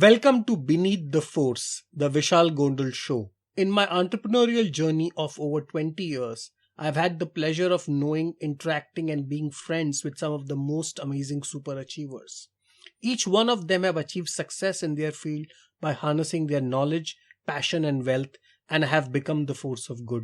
Welcome to Beneath the Force, the Vishal Gondal show. In my entrepreneurial journey of over 20 years, I've had the pleasure of knowing, interacting and being friends with some of the most amazing super achievers. Each one of them have achieved success in their field by harnessing their knowledge, passion and wealth and have become the force of good.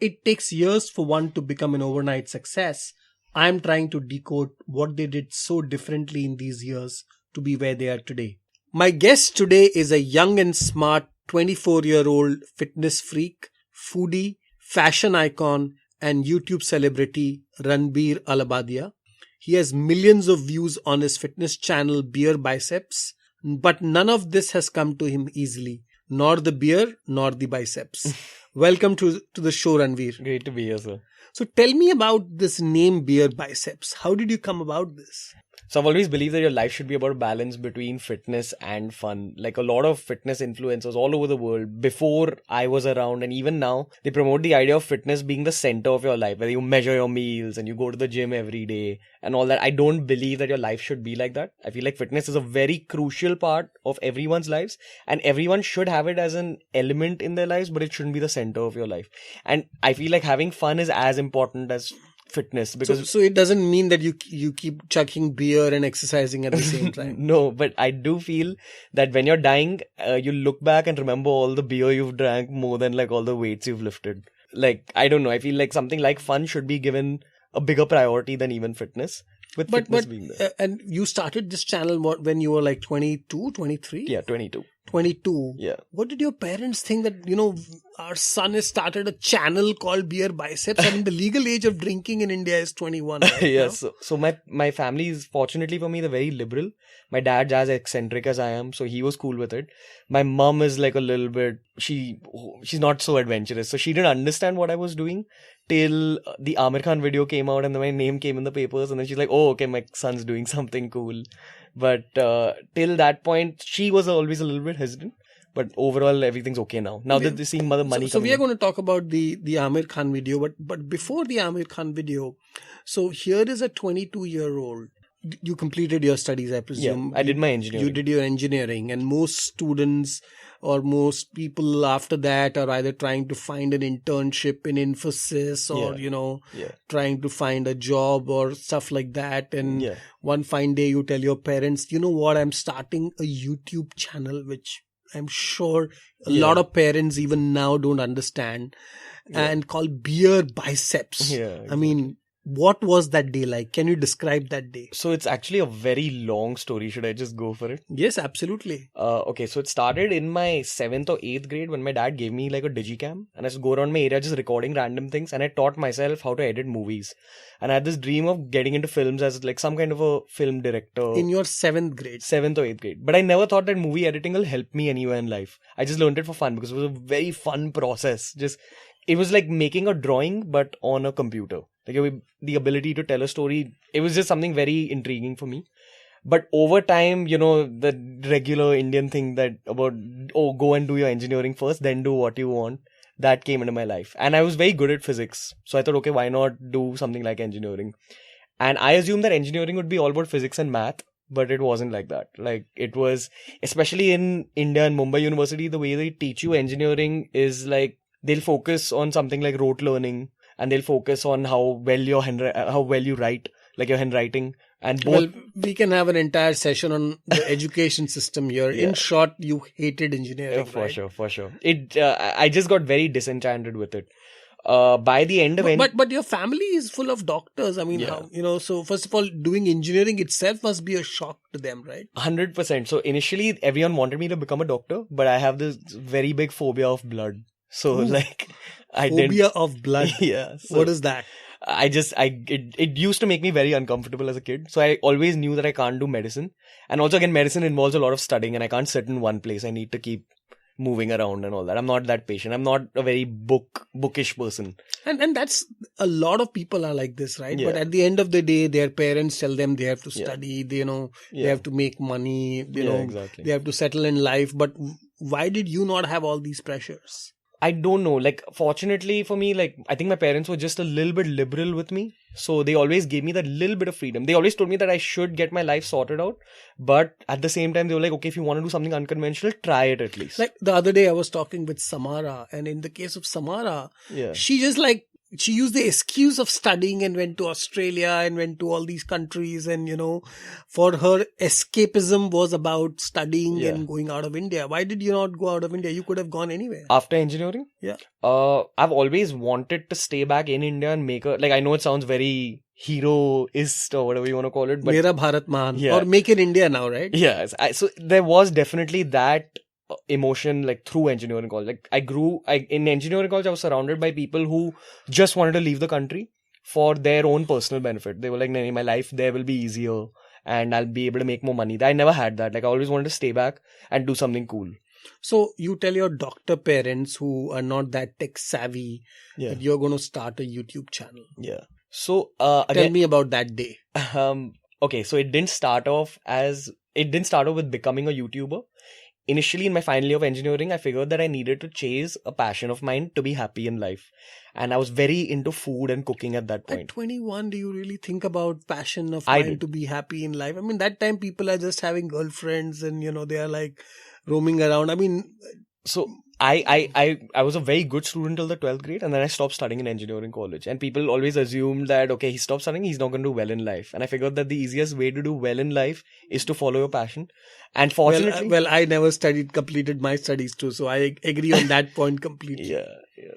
It takes years for one to become an overnight success. I'm trying to decode what they did so differently in these years to be where they are today. My guest today is a young and smart 24-year-old fitness freak, foodie, fashion icon, and YouTube celebrity Ranveer Allahabadia. He has millions of views on his fitness channel Beerbiceps, but none of this has come to him easily, nor the beer, nor the biceps. Welcome to the show, Ranveer. Great to be here, sir. So tell me about this name Beerbiceps. How did you come about this? So I've always believed that your life should be about a balance between fitness and fun. Like a lot of fitness influencers all over the world, before I was around and even now, they promote the idea of fitness being the center of your life, where you measure your meals and you go to the gym every day and all that. I don't believe that your life should be like that. I feel like fitness is a very crucial part of everyone's lives and everyone should have it as an element in their lives, but it shouldn't be the center of your life. And I feel like having fun is as important as fitness, because so it doesn't mean that you keep chugging beer and exercising at the same time. No, but I do feel that when you're dying, you look back and remember all the beer you've drank more than like all the weights you've lifted. Like, I don't know, I feel like something like fun should be given a bigger priority than even fitness, with fitness being there. And you started this channel when you were like 22, 23? Yeah, 22. 22. Yeah. What did your parents think that, our son has started a channel called Beerbiceps? I mean, the legal age of drinking in India is 21. Right? Yes. So my family is, fortunately for me, they're very liberal. My dad's as eccentric as I am, so he was cool with it. My mom is like a little bit, she's not so adventurous. So she didn't understand what I was doing till the Amir Khan video came out and then my name came in the papers. And then she's like, oh, okay, my son's doing something cool. But till that point, she was always a little bit hesitant. But overall, everything's okay now. Now that they see money coming. So we are going to talk about the Amir Khan video. But before the Amir Khan video, so here is a 22-year-old. You completed your studies, I presume. Yeah, I did my engineering. You did your engineering. And most students or most people after that are either trying to find an internship in Infosys or, trying to find a job or stuff like that. And one fine day you tell your parents, you know what, I'm starting a YouTube channel, which I'm sure a lot of parents even now don't understand, and called Beerbiceps. Yeah, exactly. I mean, what was that day like? Can you describe that day? So it's actually a very long story. Should I just go for it? Yes, absolutely. Okay, so it started in my 7th or 8th grade when my dad gave me like a digicam and I used to go around my area just recording random things, and I taught myself how to edit movies. And I had this dream of getting into films as like some kind of a film director. In your 7th grade? 7th or 8th grade. But I never thought that movie editing will help me anywhere in life. I just learned it for fun because it was a very fun process. It was like making a drawing but on a computer. Like the ability to tell a story, it was just something very intriguing for me. But over time, the regular Indian thing that about, go and do your engineering first, then do what you want, that came into my life. And I was very good at physics. So I thought, okay, why not do something like engineering? And I assumed that engineering would be all about physics and math, but it wasn't like that. Like it was, especially in India and Mumbai University, the way they teach you engineering is like, they'll focus on something like rote learning, and they'll focus on how well you write, like your handwriting. And both. Well, we can have an entire session on the education system here. In short, you hated engineering, for sure. I just got very disenchanted with it. By the end of but your family is full of doctors. I mean, how, so first of all, doing engineering itself must be a shock to them, right? 100%. So initially, everyone wanted me to become a doctor, but I have this very big phobia of blood. So phobia of blood. Yeah. So what is that? It used to make me very uncomfortable as a kid. So I always knew that I can't do medicine. And also again, medicine involves a lot of studying and I can't sit in one place. I need to keep moving around and all that. I'm not that patient. I'm not a very bookish person. And that's, a lot of people are like this, right? Yeah. But at the end of the day, their parents tell them they have to study, they have to make money, exactly. They have to settle in life. But why did you not have all these pressures? I don't know. Like, fortunately for me, like, I think my parents were just a little bit liberal with me. So they always gave me that little bit of freedom. They always told me that I should get my life sorted out. But at the same time, they were like, okay, if you want to do something unconventional, try it at least. Like the other day I was talking with Samara, and in the case of Samara, Yeah. she just like, she used the excuse of studying and went to Australia and went to all these countries, and for her escapism was about studying Yeah. and going out of India. Why did you not go out of India? You could have gone anywhere. After engineering? Yeah. I've always wanted to stay back in India and make like, I know it sounds very heroist or whatever you want to call it, but Mera Bharat Mahan. Yeah. Or make in India now, right? yes, so there was definitely that emotion, like, through engineering college. Like, in engineering college, I was surrounded by people who just wanted to leave the country for their own personal benefit. They were like, "No, my life there will be easier and I'll be able to make more money." I never had that. Like, I always wanted to stay back and do something cool. So you tell your doctor parents who are not that tech savvy Yeah. that you're going to start a YouTube channel. Yeah. So Tell me about that day. Okay, so it didn't start off with becoming a YouTuber. Initially, in my final year of engineering, I figured that I needed to chase a passion of mine to be happy in life. And I was very into food and cooking at that point. At 21, do you really think about passion of I mine did. to be happy in life? I mean, that time people are just having girlfriends and, they are like roaming around. I mean, So I was a very good student till the 12th grade, and then I stopped studying in engineering college. And people always assumed that, okay, he stopped studying, he's not going to do well in life. And I figured that the easiest way to do well in life is to follow your passion. And fortunately... Well, I never completed my studies too, so I agree on that point completely. Yeah.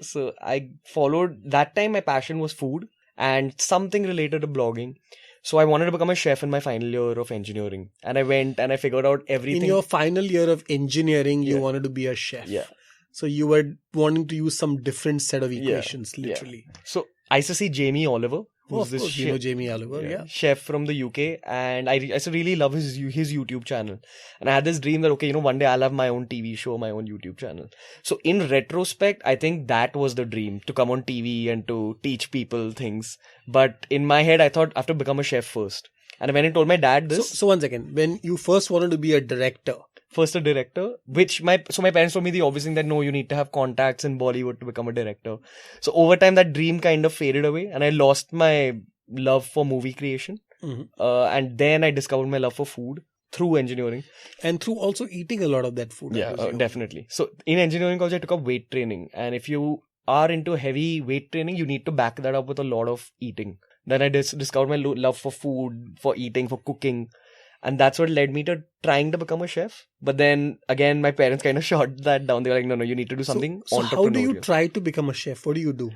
So I followed, that time my passion was food and something related to blogging. So I wanted to become a chef in my final year of engineering. And I went and I figured out everything. In your final year of engineering, you Yeah. wanted to be a chef. Yeah. So you were wanting to use some different set of Yeah. equations, literally. So I used to see Jamie Oliver, who's Of this course, you know Jamie Oliver, yeah. chef from the UK, and I used to really love his YouTube channel. And I had this dream that, okay, one day I'll have my own TV show, my own YouTube channel. So in retrospect, I think that was the dream, to come on TV and to teach people things. But in my head, I thought I have to become a chef first. And when I told my dad this... So one second, when you first wanted to be a director... First a director, which my parents told me the obvious thing that no, you need to have contacts in Bollywood to become a director. So over time, that dream kind of faded away, and I lost my love for movie creation. Mm-hmm. And then I discovered my love for food through engineering. And through also eating a lot of that food. Yeah, definitely. So in engineering college, I took up weight training. And if you are into heavy weight training, you need to back that up with a lot of eating. Then I discovered my love for food, for eating, for cooking. And that's what led me to trying to become a chef. But then again, my parents kind of shot that down. They were like, no, you need to do something so entrepreneurial. How do you try to become a chef? What do you do?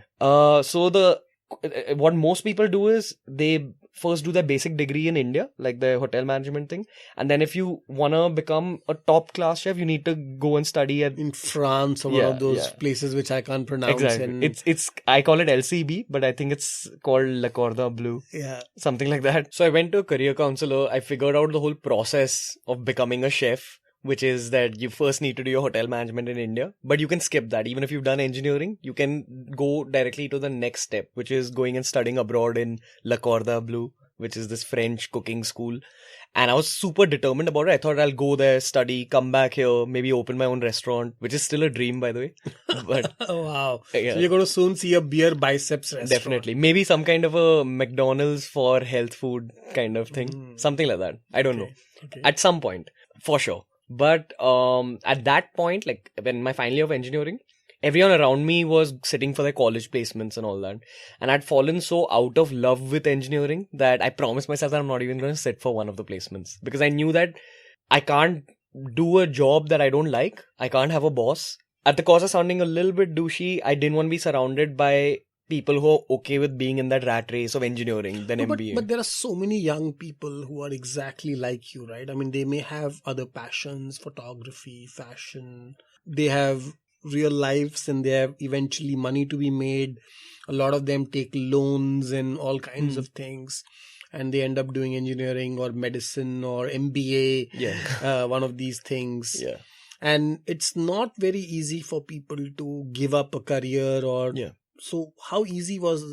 What most people do is they first do their basic degree in India, like the hotel management thing. And then if you want to become a top class chef, you need to go and study in France or one of those places which I can't pronounce. Exactly. And... It's I call it LCB, but I think it's called Le Cordon Bleu. Yeah. Something like that. So I went to a career counselor. I figured out the whole process of becoming a chef, which is that you first need to do your hotel management in India. But you can skip that. Even if you've done engineering, you can go directly to the next step, which is going and studying abroad in Le Cordon Bleu, which is this French cooking school. And I was super determined about it. I thought I'll go there, study, come back here, maybe open my own restaurant, which is still a dream, by the way. But oh, wow. Yeah. So you're going to soon see a Beerbiceps restaurant. Definitely. Maybe some kind of a McDonald's for health food kind of thing. Something like that. I don't know. Okay. At some point, for sure. But at that point, like when my final year of engineering, everyone around me was sitting for their college placements and all that. And I'd fallen so out of love with engineering that I promised myself that I'm not even going to sit for one of the placements. Because I knew that I can't do a job that I don't like. I can't have a boss. At the cost of sounding a little bit douchey, I didn't want to be surrounded by people who are okay with being in that rat race of engineering than MBA. But there are so many young people who are exactly like you, right? I mean, they may have other passions, photography, fashion. They have real lives and they have eventually money to be made. A lot of them take loans and all kinds of things. And they end up doing engineering or medicine or MBA. Yeah. One of these things. Yeah. And it's not very easy for people to give up a career or... Yeah. So how easy was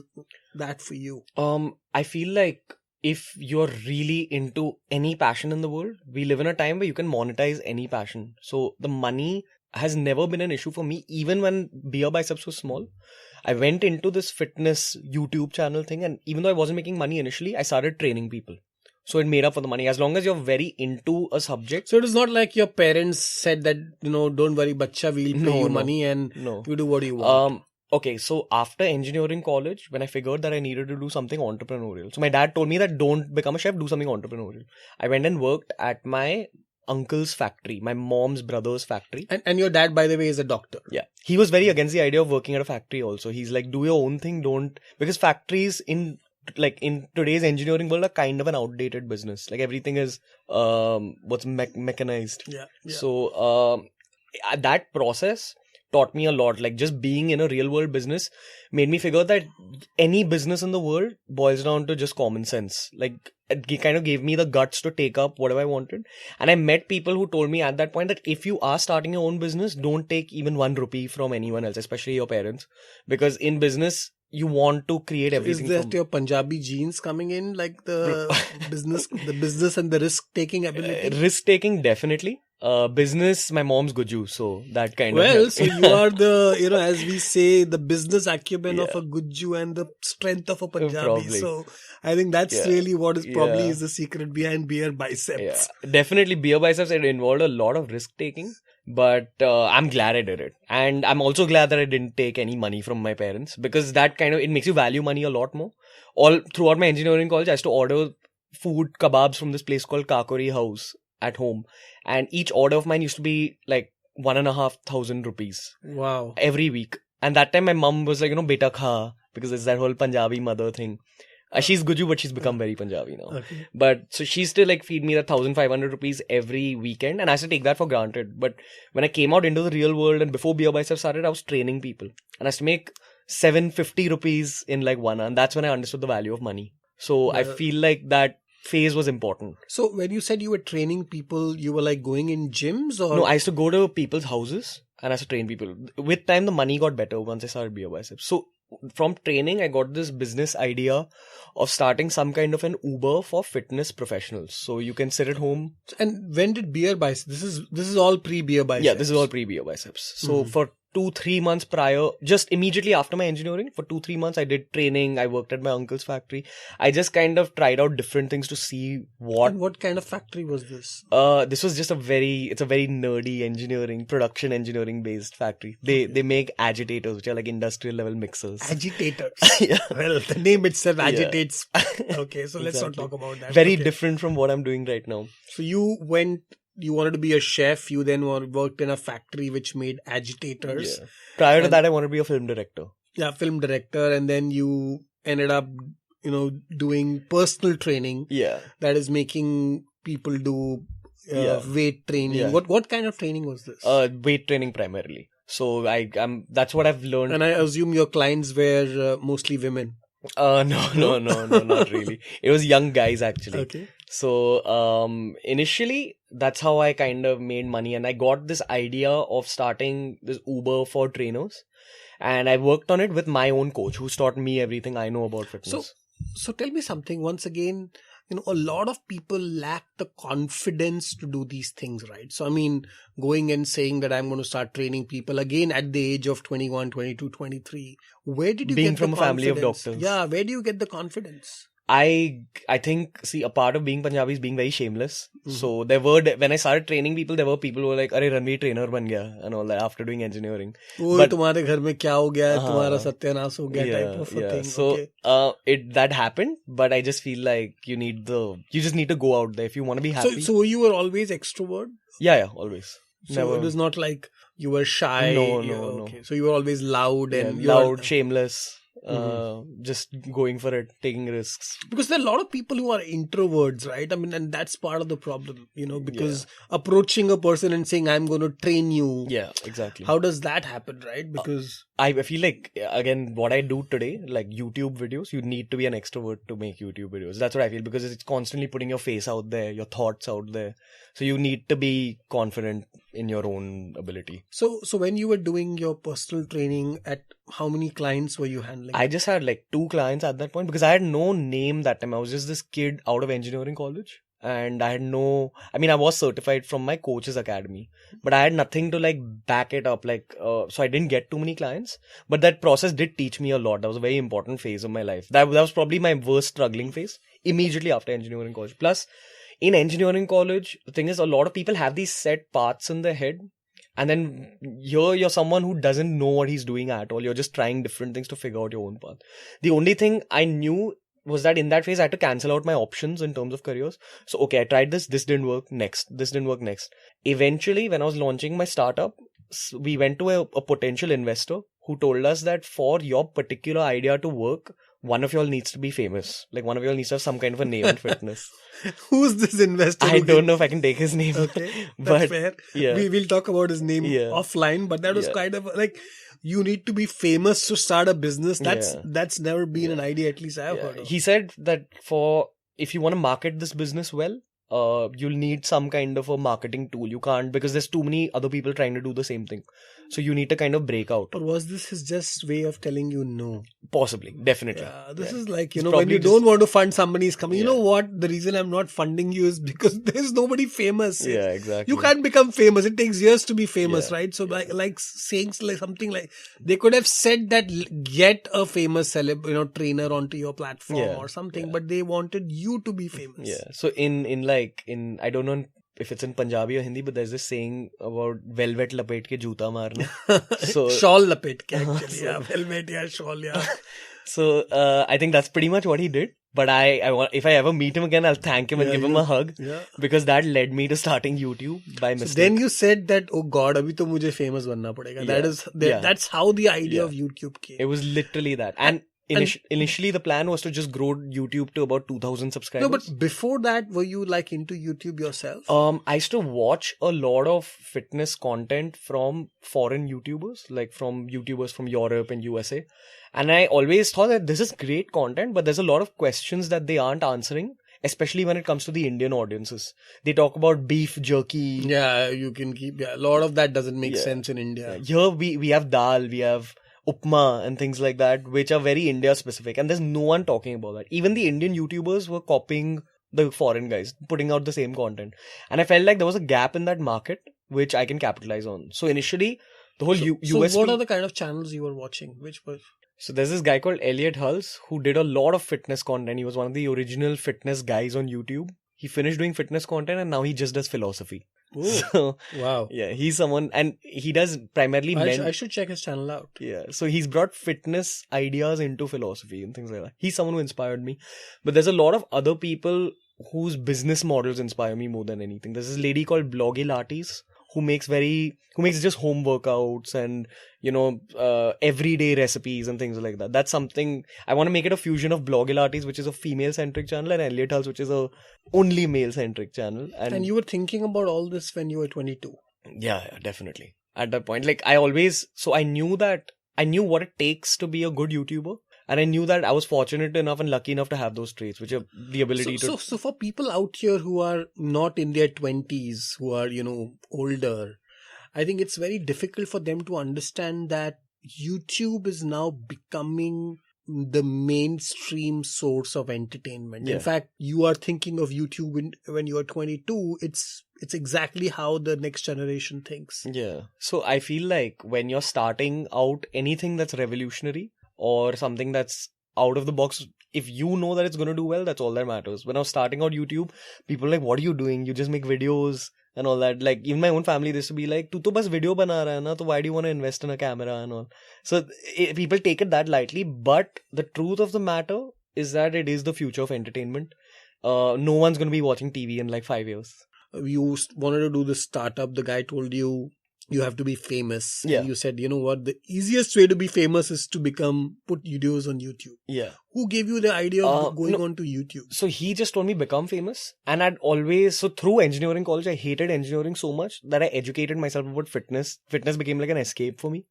that for you? I feel like if you're really into any passion in the world, we live in a time where you can monetize any passion. So the money has never been an issue for me. Even when Beerbiceps was small, I went into this fitness YouTube channel thing, and even though I wasn't making money initially, I started training people. So it made up for the money. As long as you're very into a subject. So it is not like your parents said that, don't worry, bacha, we'll pay you money and you do what you want. Okay, so after engineering college, when I figured that I needed to do something entrepreneurial. So my dad told me that don't become a chef, do something entrepreneurial. I went and worked at my uncle's factory, my mom's brother's factory. And your dad, by the way, is a doctor. Yeah. He was very against the idea of working at a factory also. He's like, do your own thing, because factories in today's engineering world are kind of an outdated business. Like everything is mechanized. Yeah. So that process taught me a lot. Like just being in a real world business made me figure that any business in the world boils down to just common sense. Like it kind of gave me the guts to take up whatever I wanted. And I met people who told me at that point that if you are starting your own business, don't take even 1 rupee from anyone else, especially your parents, because in business you want to create everything. Is that your Punjabi genes coming in, like the business and the risk-taking ability? Risk-taking, definitely. Business, my mom's Guju, so that kind of... Well, so you are the, as we say, the business acumen of a Guju and the strength of a Punjabi. Probably. So I think that's really what is probably is the secret behind Beerbiceps. Yeah. Definitely, Beerbiceps, it involved a lot of risk-taking. But I'm glad I did it. And I'm also glad that I didn't take any money from my parents, because that it makes you value money a lot more. All throughout my engineering college, I used to order food, kebabs from this place called GOQii House at home. And each order of mine used to be like 1,500 rupees. Wow. Every week. And that time my mom was like, beta kha, because it's that whole Punjabi mother thing. She's Guju, but she's become very Punjabi now. Okay. But so she still feed me that 1,500 rupees every weekend, and I used to take that for granted. But when I came out into the real world and before Beerbiceps started, I was training people, and I used to make 750 rupees in 1 hour, and that's when I understood the value of money. So I feel like that phase was important. So when you said you were training people, you were going in gyms, or? No, I used to go to people's houses and I used to train people. With time, the money got better once I started Beerbiceps. So from training, I got this business idea of starting some kind of an Uber for fitness professionals. So you can sit at home. And when did Beerbiceps? This is all pre-Beerbiceps. Yeah, this is all pre-Beerbiceps. So for 2-3 months prior, just immediately after my engineering, for 2-3 months, I did training. I worked at my uncle's factory. I just kind of tried out different things to see what. And what kind of factory was this? This was just it's a very nerdy production engineering based factory. They make agitators, which are like industrial level mixers. Agitators. Yeah. Well, the name itself agitates. Okay, so let's not talk about that. Very different from what I'm doing right now. So you wanted to be a chef, you then worked in a factory which made agitators. Yeah. Prior to that, I wanted to be a film director. Yeah, film director, and then you ended up, doing personal training. Yeah. That is making people do weight training. Yeah. What kind of training was this? Weight training primarily. So that's what I've learned. And I assume your clients were mostly women. No, not really. It was young guys actually. Okay. So initially, that's how I kind of made money, and I got this idea of starting this Uber for trainers, and I worked on it with my own coach, who's taught me everything I know about fitness. So tell me something. Once again, a lot of people lack the confidence to do these things, right? So, going and saying that I'm going to start training people again at the age of 21, 22, 23. Where did you Being get from the a family of confidence? doctors. Yeah, where do you get the confidence? I think, a part of being Punjabi is being very shameless. So when I started training people, there were people who were like, "Arey Ranveer trainer ban gaya," and all that after doing engineering. But तुम्हारे घर में क्या हो गया? तुम्हारा सत्यानाश हो गया type of a thing. So that happened, but I just feel like you just need to go out there if you want to be happy. So you were always extrovert? Yeah, always. So Never. It was not like you were shy. No. Okay. So you were always loud and shameless. Just going for it, taking risks. Because there are a lot of people who are introverts, right? And that's part of the problem, because approaching a person and saying, I'm going to train you. Yeah, exactly. How does that happen, right? Because I feel like, again, what I do today, like YouTube videos, you need to be an extrovert to make YouTube videos. That's what I feel, because it's constantly putting your face out there, your thoughts out there. So you need to be confident in your own ability. So when you were doing your personal training, at how many clients were you handling? I just had 2 clients at that point, because I had no name that time. I was just this kid out of engineering college. and I was certified from my coach's academy, but I had nothing to like back it up. So I didn't get too many clients, but that process did teach me a lot. That was a very important phase of my life. That was probably my worst struggling phase immediately after engineering college. Plus, in engineering college, the thing is, a lot of people have these set paths in their head. And then you're someone who doesn't know what he's doing at all. You're just trying different things to figure out your own path. The only thing I knew was that in that phase, I had to cancel out my options in terms of careers. So, okay, I tried this didn't work, this didn't work next. Eventually, when I was launching my startup, we went to a potential investor who told us that for your particular idea to work, one of y'all needs to be famous. Like, one of y'all needs to have some kind of a name in fitness. Who's this investor? I don't know if I can take his name. Okay, but that's fair. Yeah. We'll talk about his name offline, but that was kind of like, you need to be famous to start a business. That's never been an idea, at least I've heard of. He said that if you want to market this business well, you'll need some kind of a marketing tool. You can't, because there's too many other people trying to do the same thing. So you need to kind of break out. Or was this his just way of telling you no? Possibly, definitely. Yeah, this is like, when you don't want to fund somebody's coming, you know what? The reason I'm not funding you is because there's nobody famous. Yeah, exactly. You can't become famous. It takes years to be famous, right? So like saying like something like, they could have said that get a famous trainer onto your platform or something, but they wanted you to be famous. Yeah. So in I don't know if it's in Punjabi or Hindi, but there's this saying about velvet lapet ke joota marna. So shawl lapet ke actually, velvet, shawl, So I think that's pretty much what he did. But if I ever meet him again, I'll thank him and give him a hug, because that led me to starting YouTube by mistake. So then you said that, oh God, abhi to mujhe famous banna padega. That's how the idea of YouTube came. It was literally that. And initially, the plan was to just grow YouTube to about 2,000 subscribers. No, but before that, were you like into YouTube yourself? I used to watch a lot of fitness content from foreign YouTubers, like from YouTubers from Europe and USA. And I always thought that this is great content, but there's a lot of questions that they aren't answering, especially when it comes to the Indian audiences. They talk about beef jerky. Yeah, you can keep, a lot of that doesn't make sense in India. Here we have dal, we have upma and things like that, which are very India specific, and there's no one talking about that. Even the Indian YouTubers were copying the foreign guys, putting out the same content, and I felt like there was a gap in that market which I can capitalize on. So initially, the whole USP. So what are the kind of channels you were watching? So there's this guy called Elliot Hulse who did a lot of fitness content. He was one of the original fitness guys on YouTube. He finished doing fitness content and now he just does philosophy. Ooh, so, wow. Yeah, he's someone, and he does primarily I should check his channel out. Yeah, so he's brought fitness ideas into philosophy and things like that. He's someone who inspired me. But there's a lot of other people whose business models inspire me more than anything. There's this lady called Bloggy Lattes who makes just home workouts and everyday recipes and things like that. That's something I want to make it a fusion of Bloggy Lattes, which is a female centric channel, and Elliot Hulse, which is a only male centric channel. And you were thinking about all this when you were 22. Yeah, definitely. At that point, I knew what it takes to be a good YouTuber. And I knew that I was fortunate enough and lucky enough to have those traits, which are the ability to... So for people out here who are not in their 20s, who are, older, I think it's very difficult for them to understand that YouTube is now becoming the mainstream source of entertainment. Yeah. In fact, you are thinking of YouTube when you are 22, it's exactly how the next generation thinks. Yeah. So I feel like when you're starting out, anything that's revolutionary or something that's out of the box, if you know that it's going to do well, that's all that matters. When I was starting out YouTube, people were like, what are you doing? You just make videos and all that. Like, even my own family, they used to be like, tu to bas video bana raha hai na, so why do you want to invest in a camera and all? So people take it that lightly, but the truth of the matter is that it is the future of entertainment. No one's going to be watching TV in like 5 years. You wanted to do this startup. The guy told you have to be famous. Yeah. And you said, you know what? The easiest way to be famous is to put videos on YouTube. Yeah. Who gave you the idea of going on to YouTube? So he just told me become famous. And through engineering college, I hated engineering so much that I educated myself about fitness. Fitness became like an escape for me.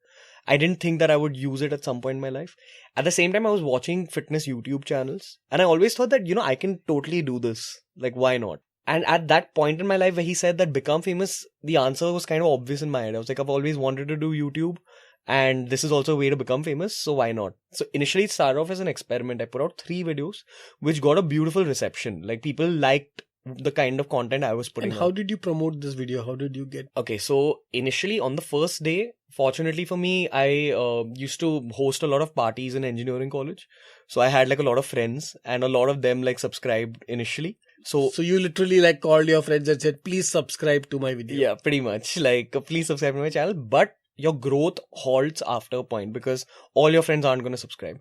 I didn't think that I would use it at some point in my life. At the same time, I was watching fitness YouTube channels. And I always thought that, I can totally do this. Like, why not? And at that point in my life where he said that become famous, the answer was kind of obvious in my head. I was like, I've always wanted to do YouTube and this is also a way to become famous, so why not? So initially it started off as an experiment. I put out 3 videos which got a beautiful reception. Like, people liked the kind of content I was putting And out. how did you promote this video? How did you get? Okay, so initially on the first day, fortunately for me, I used to host a lot of parties in engineering college. So I had like a lot of friends, and a lot of them like subscribed initially. So So you literally like called your friends and said, please subscribe to my video. yeah, pretty much like please subscribe to my channel. But your growth halts after a point because all your friends aren't going to subscribe.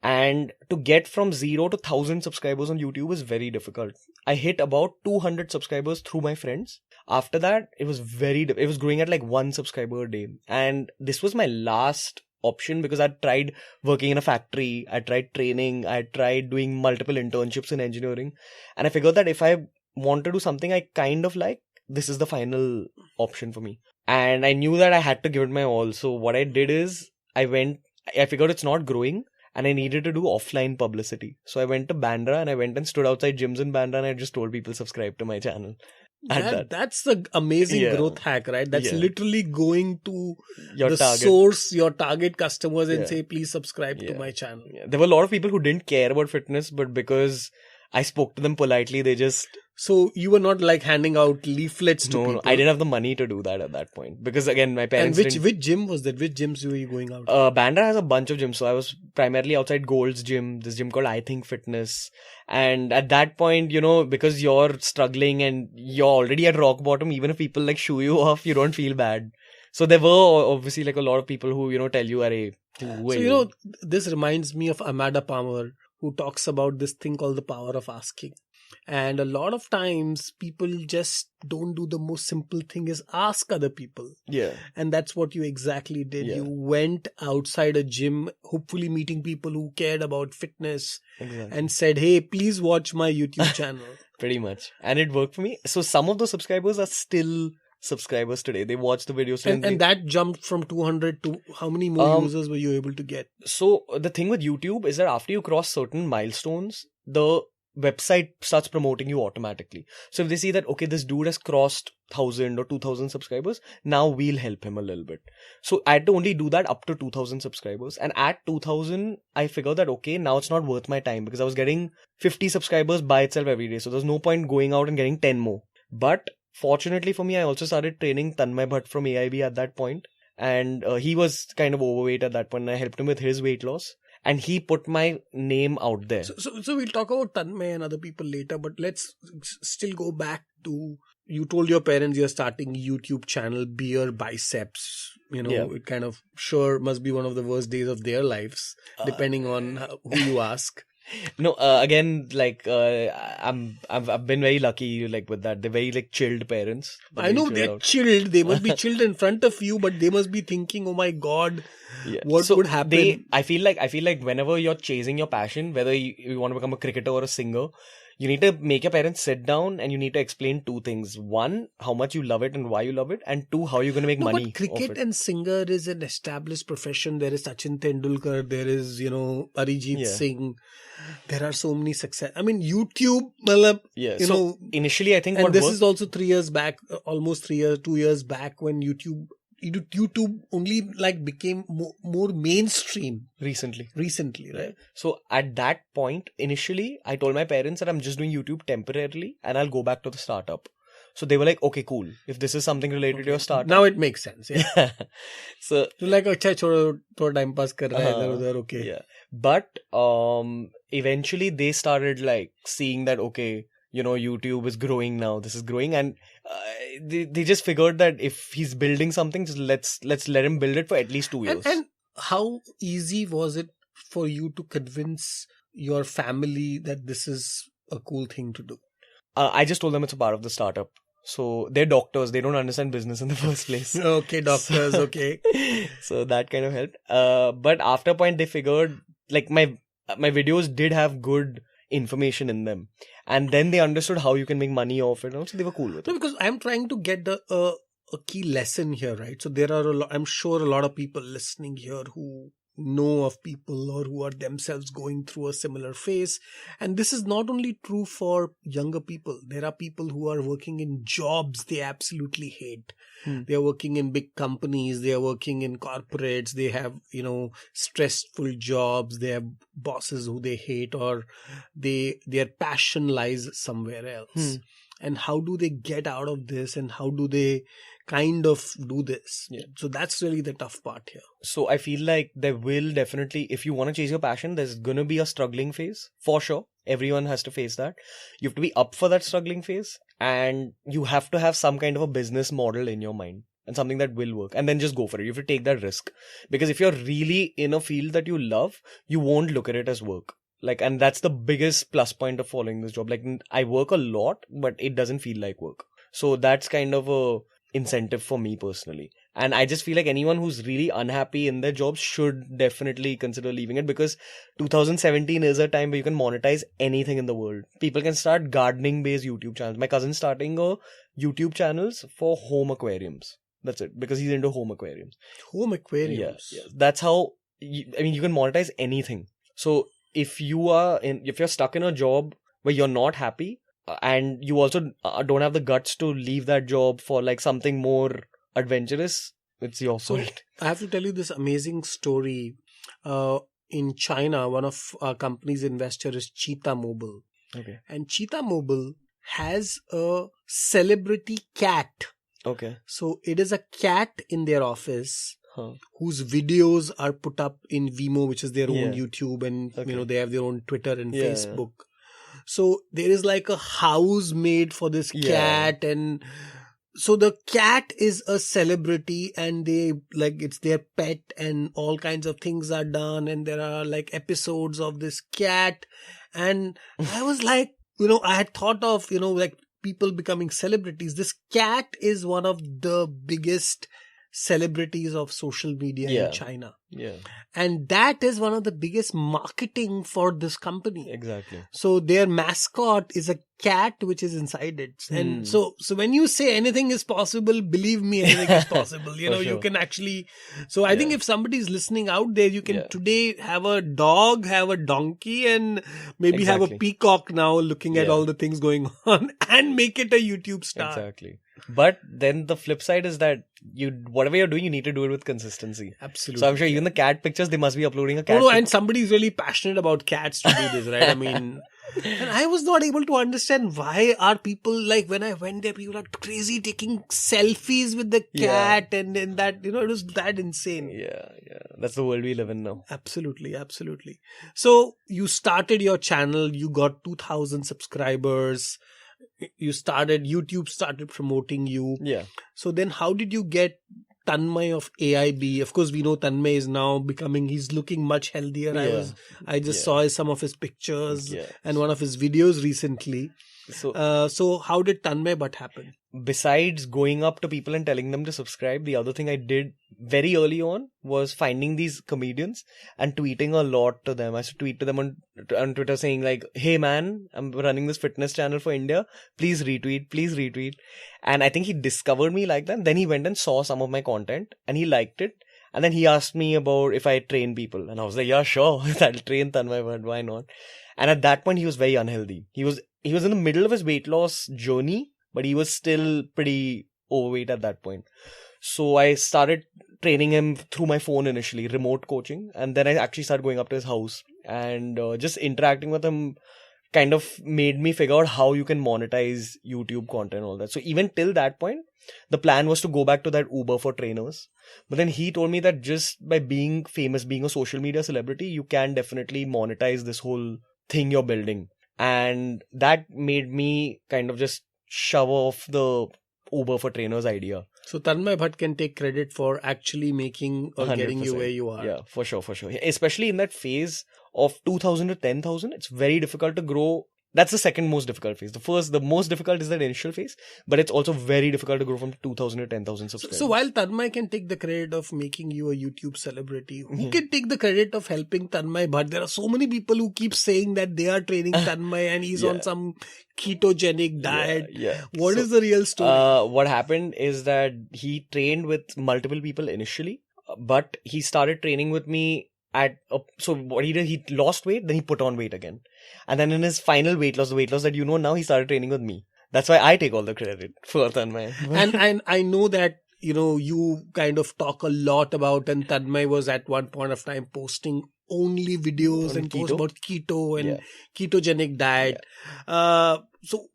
And to get from 0 to 1,000 subscribers on YouTube is very difficult. I hit about 200 subscribers through my friends. After that, it was it was growing at like 1 subscriber a day. And this was my last option because I tried working in a factory, I tried training, I tried doing multiple internships in engineering. And I figured that if I want to do something I kind of like, this is the final option for me. And I knew that I had to give it my all. So what I did is I figured it's not growing. And I needed to do offline publicity. So I went to Bandra and I went and stood outside gyms in Bandra and I just told people subscribe to my channel. That's the amazing growth hack, right? That's literally going to the source, your target customers and say, please subscribe to my channel. Yeah. There were a lot of people who didn't care about fitness, but because I spoke to them politely, they just... So you were not like handing out leaflets to people? No, I didn't have the money to do that at that point. Because again, my parents And which gym was that? Which gyms were you going out? Bandra has a bunch of gyms. So I was primarily outside Gold's gym, this gym called I Think Fitness. And at that point, because you're struggling and you're already at rock bottom, even if people like shoo you off, you don't feel bad. So there were obviously like a lot of people who, tell you, Arey, so, this reminds me of Amanda Palmer, who talks about this thing called the power of asking. And a lot of times people just don't do the most simple thing is ask other people. Yeah. And that's what you exactly did. Yeah. You went outside a gym, hopefully meeting people who cared about fitness and said, hey, please watch my YouTube channel. Pretty much. And it worked for me. So some of those subscribers are still subscribers today. They watch the videos. And that jumped from 200 to how many more users were you able to get? So the thing with YouTube is that after you cross certain milestones, the website starts promoting you automatically. So if they see that, okay, this dude has crossed 1,000 or 2,000 subscribers, now we'll help him a little bit. So I had to only do that up to 2,000 subscribers. And at 2,000, I figured that, okay, now it's not worth my time because I was getting 50 subscribers by itself every day. So there's no point going out and getting 10 more. But fortunately for me, I also started training Tanmay Bhatt from AIB at that point. And he was kind of overweight at that point. And I helped him with his weight loss. And he put my name out there. So we'll talk about Tanmay and other people later, but let's still go back to, you told your parents you're starting YouTube channel, Beerbiceps. It kind of sure must be one of the worst days of their lives, depending on who you ask. No, again, like I've been very lucky, like with that. They're very like chilled parents. I know they're chilled. They must be chilled in front of you, but they must be thinking, "Oh my God, what would happen?" I feel like whenever you're chasing your passion, whether you want to become a cricketer or a singer, you need to make your parents sit down and you need to explain two things. One, how much you love it and why you love it. And two, how you're going to make money. But cricket and singer is an established profession. There is Sachin Tendulkar. There is, Arijit Singh. There are so many success. I mean, YouTube, so initially I think and this is also 3 years back, almost 2 years back when YouTube only like became more mainstream recently, right? So at that point, initially, I told my parents that I'm just doing YouTube temporarily and I'll go back to the startup. So they were like, okay, cool. If this is something related to your startup. Now it makes sense. Yeah. So like, thoda time pass kar raha hai idhar, okay. Yeah. But eventually they started like seeing that, okay, YouTube is growing now. This is growing, and they just figured that if he's building something, just let's let him build it for at least 2 years. And how easy was it for you to convince your family that this is a cool thing to do? I just told them it's a part of the startup. So they're doctors. They don't understand business in the first place. Okay, doctors. Okay. So that kind of helped. But after a point, they figured like my videos did have good information in them, and then they understood how you can make money off it. So they were cool with it. No, because I'm trying to get a key lesson here, right? So there are I'm sure a lot of people listening here who know of people or who are themselves going through a similar phase. And this is not only true for younger people. There are people who are working in jobs they absolutely hate. They are working in big companies. They are working in corporates. They have, stressful jobs. They have bosses who they hate, or their passion lies somewhere else. And how do they get out of this, and how do they kind of do this? So that's really the tough part here. So I feel like there will definitely, if you want to chase your passion, there's going to be a struggling phase for sure. Everyone has to face that. You have to be up for that struggling phase, and you have to have some kind of a business model in your mind and something that will work, and then just go for it. You have to take that risk, because if you're really in a field that you love, you won't look at it as work. And that's the biggest plus point of following this job. I work a lot, but it doesn't feel like work. So that's kind of a incentive for me personally. And I just feel like anyone who's really unhappy in their job should definitely consider leaving it, because 2017 is a time where you can monetize anything in the world. People can start gardening based YouTube channels. My cousin's starting a YouTube channels for home aquariums. That's it, because he's into home aquariums. Home aquariums? Yeah. That's how, you can monetize anything. So if you're stuck in a job where you're not happy, and you also don't have the guts to leave that job for something more adventurous, it's your fault. I have to tell you this amazing story. In China, one of our company's investor is Cheetah Mobile. Okay. And Cheetah Mobile has a celebrity cat. Okay. So it is a cat in their office whose videos are put up in Vimeo, which is their own YouTube, and they have their own Twitter and Facebook. So there is a house made for this cat, and so the cat is a celebrity, and they it's their pet, and all kinds of things are done, and there are episodes of this cat. And I was I had thought of people becoming celebrities. This cat is one of the biggest celebrities of social media in China. Yeah. And that is one of the biggest marketing for this company. Exactly. So their mascot is a cat which is inside it. And so when you say anything is possible, believe me, anything is possible. You can actually. So I think if somebody is listening out there, you can today have a dog, have a donkey, and maybe have a peacock now looking at all the things going on, and make it a YouTube star. Exactly. But then the flip side is that whatever you're doing, you need to do it with consistency. Absolutely. So I'm sure even the cat pictures, they must be uploading a cat. And somebody's really passionate about cats to do this, right? I mean, and I was not able to understand why are people when I went there, people are crazy taking selfies with the cat, and that, it was that insane. Yeah. That's the world we live in now. Absolutely. So you started your channel, you got 2,000 subscribers. YouTube started promoting you. Yeah. So then how did you get Tanmay of AIB? Of course, we know Tanmay is now he's looking much healthier. Yeah. I just saw some of his pictures and one of his videos recently. So how did Tanmay Bhatt happen? Besides going up to people and telling them to subscribe, the other thing I did very early on was finding these comedians and tweeting a lot to them. I used to tweet to them on Twitter saying hey man, I'm running this fitness channel for India. Please retweet. And I think he discovered me like that. Then he went and saw some of my content and he liked it. And then he asked me about if I train people. And I was like, yeah, sure. I'll train Tanmay Bhatt. Why not? And at that point, he was very unhealthy. He was in the middle of his weight loss journey, but he was still pretty overweight at that point. So I started training him through my phone initially, remote coaching. And then I actually started going up to his house and just interacting with him kind of made me figure out how you can monetize YouTube content and all that. So even till that point, the plan was to go back to that Uber for trainers. But then he told me that just by being famous, being a social media celebrity, you can definitely monetize this whole thing you're building. And that made me kind of just shove off the Uber for trainers idea. So Tanmay Bhatt can take credit for actually making or 100%. Getting you where you are. Yeah, for sure. Especially in that phase of 2,000 to 10,000, it's very difficult to grow. That's the second most difficult phase. The most difficult is that initial phase, but it's also very difficult to grow from 2,000 to 10,000 subscribers. So while Tanmay can take the credit of making you a YouTube celebrity, who can take the credit of helping Tanmay Bhatt? There are so many people who keep saying that they are training Tanmay and he's on some ketogenic diet. What is the real story? What happened is that he trained with multiple people initially, but he started training with me so what he did, he lost weight, then he put on weight again. And then in his final weight loss, the weight loss that now, he started training with me. That's why I take all the credit for Tanmay. And I know that you kind of talk a lot about, and Tanmay was at one point of time posting only videos On and posts keto? about keto and Yeah. ketogenic diet. So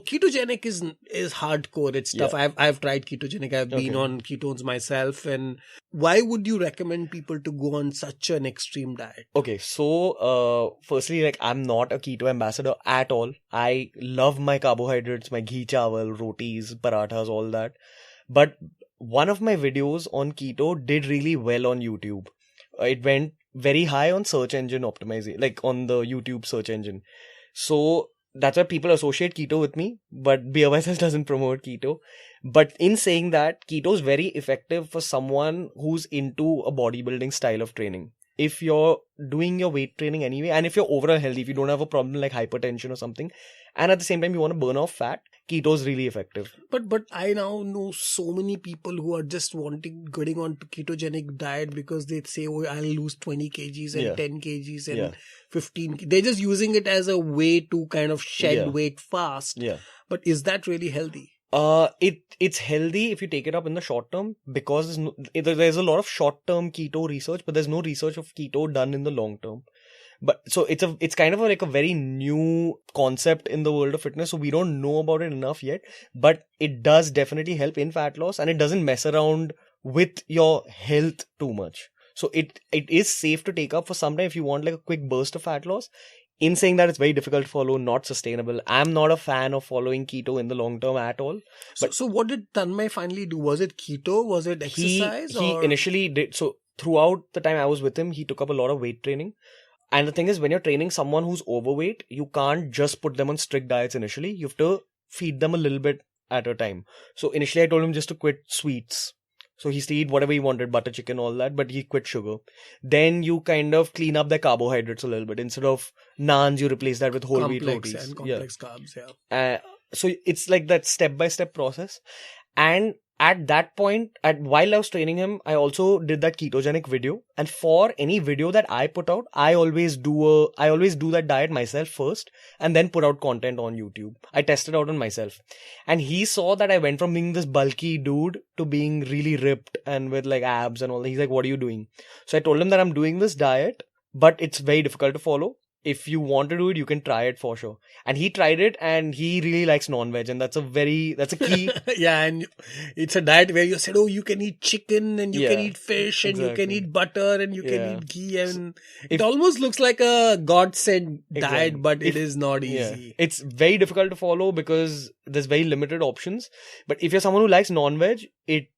ketogenic is hardcore. It's tough. I've tried ketogenic. I've been on ketones myself. And why would you recommend people to go on such an extreme diet? Okay, so firstly, like, I'm not a keto ambassador at all. I love my carbohydrates, my ghee chawal, rotis, parathas, all that. But one of my videos on keto did really well on YouTube. It went very high on search engine optimization, like on the YouTube search engine. So that's why people associate keto with me, but Beerbiceps doesn't promote keto. But in saying that, keto is very effective for someone who's into a bodybuilding style of training. If you're doing your weight training anyway, and if you're overall healthy, if you don't have a problem like hypertension or something, and at the same time you want to burn off fat, keto is really effective. But I now know so many people who are just getting on to ketogenic diet because they say, oh, I'll lose 20 kgs and 10 kgs and 15. They're just using it as a way to kind of shed weight fast. Yeah. But is that really healthy? It's healthy if you take it up in the short term, because there's a lot of short term keto research, but there's no research of keto done in the long term. But so it's kind of like a very new concept in the world of fitness, so we don't know about it enough yet. But it does definitely help in fat loss, and it doesn't mess around with your health too much. So it is safe to take up for some time if you want like a quick burst of fat loss. In saying that, it's very difficult to follow, not sustainable. I'm not a fan of following keto in the long term at all. But so what did Tanmay finally do? Was it keto? Was it exercise? He initially did. So throughout the time I was with him, he took up a lot of weight training. And the thing is, when you're training someone who's overweight, you can't just put them on strict diets initially. You have to feed them a little bit at a time. So initially I told him just to quit sweets. So he used to eat whatever he wanted, butter chicken, all that, but he quit sugar. Then you kind of clean up the carbohydrates a little bit. Instead of naans, you replace that with whole wheat rotis. And complex carbs, so it's like that step-by-step process. And at that point, while I was training him, I also did that ketogenic video. And for any video that I put out, I always do that diet myself first, and then put out content on YouTube. I tested out on myself, and he saw that I went from being this bulky dude to being really ripped and with like abs and all that. He's like, "What are you doing?" So I told him that I'm doing this diet, but it's very difficult to follow. If you want to do it, you can try it for sure. And he tried it, and he really likes non-veg, and that's a key. And it's a diet where you said, oh, you can eat chicken, and you can eat fish, and you can eat butter, and you can eat ghee, and it almost looks like a God-sent diet, but it is not easy. Yeah. It's very difficult to follow because there's very limited options. But if you're someone who likes non-veg, it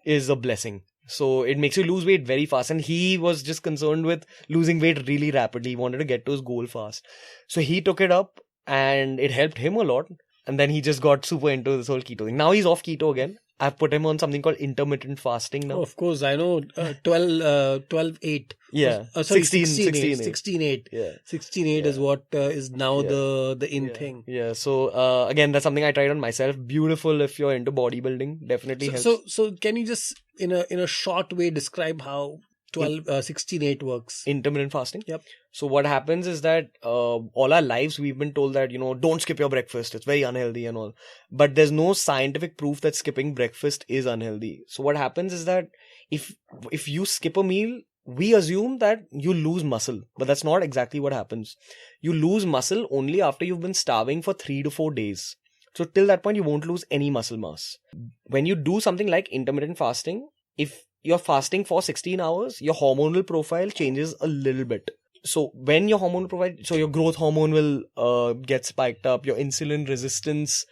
is a blessing. So it makes you lose weight very fast. And he was just concerned with losing weight really rapidly. He wanted to get to his goal fast. So he took it up, and it helped him a lot. And then he just got super into this whole keto thing. Now he's off keto again. I've put him on something called intermittent fasting now. Oh, of course, I know. 12-8. Yeah. Sorry, 16-8. 16-8. Yeah. 16-8 is what is now the in thing. Yeah. So again, that's something I tried on myself. Beautiful if you're into bodybuilding. Definitely helps. So can you just in a short way describe how 16-8 works? Intermittent fasting? Yep. So what happens is that all our lives we've been told that, don't skip your breakfast. It's very unhealthy and all. But there's no scientific proof that skipping breakfast is unhealthy. So what happens is that if you skip a meal, we assume that you lose muscle. But that's not exactly what happens. You lose muscle only after you've been starving for 3 to 4 days. So till that point, you won't lose any muscle mass. When you do something like intermittent fasting, if you're fasting for 16 hours, your hormonal profile changes a little bit. So when your hormonal profile, so your growth hormone will get spiked up, your insulin resistance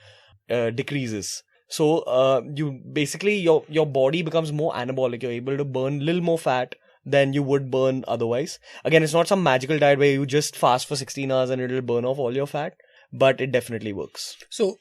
decreases. So you basically, your body becomes more anabolic. You're able to burn a little more fat than you would burn otherwise. Again, it's not some magical diet where you just fast for 16 hours and it'll burn off all your fat, but it definitely works. So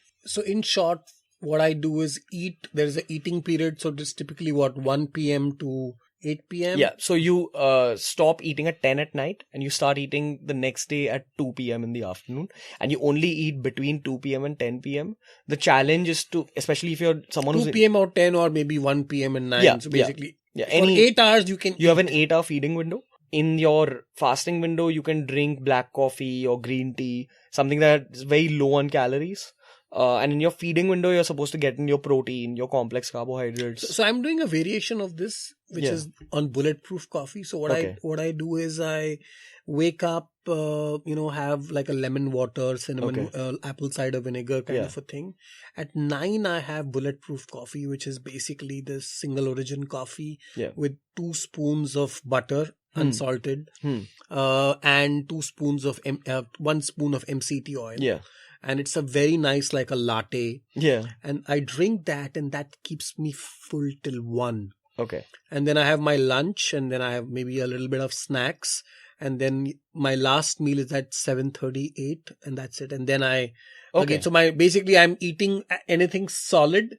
in short, what I do is eat. There's an eating period. So it's typically 1 p.m. to 8 p.m. Yeah. So you stop eating at 10 at night and you start eating the next day at 2 p.m. in the afternoon, and you only eat between 2 p.m. and 10 p.m. The challenge is to, especially if you're someone 2 p.m. or 10 or maybe 1 p.m. and 9. Yeah, so basically, for 8 hours you have an 8-hour feeding window. In your fasting window, you can drink black coffee or green tea, something that is very low on calories. And in your feeding window, you're supposed to get in your protein, your complex carbohydrates. So I'm doing a variation of this, which is on Bulletproof Coffee. So what I do is I wake up, have like a lemon water, cinnamon, apple cider vinegar kind of a thing. At 9, I have Bulletproof Coffee, which is basically this single origin coffee with 2 spoons of butter, unsalted, and 2 spoons of 1 spoon of MCT oil. Yeah. And it's a very nice, like a latte. Yeah. And I drink that, and that keeps me full till 1. Okay. And then I have my lunch, and then I have maybe a little bit of snacks. And then my last meal is at 7:38, and that's it. And then I'm eating anything solid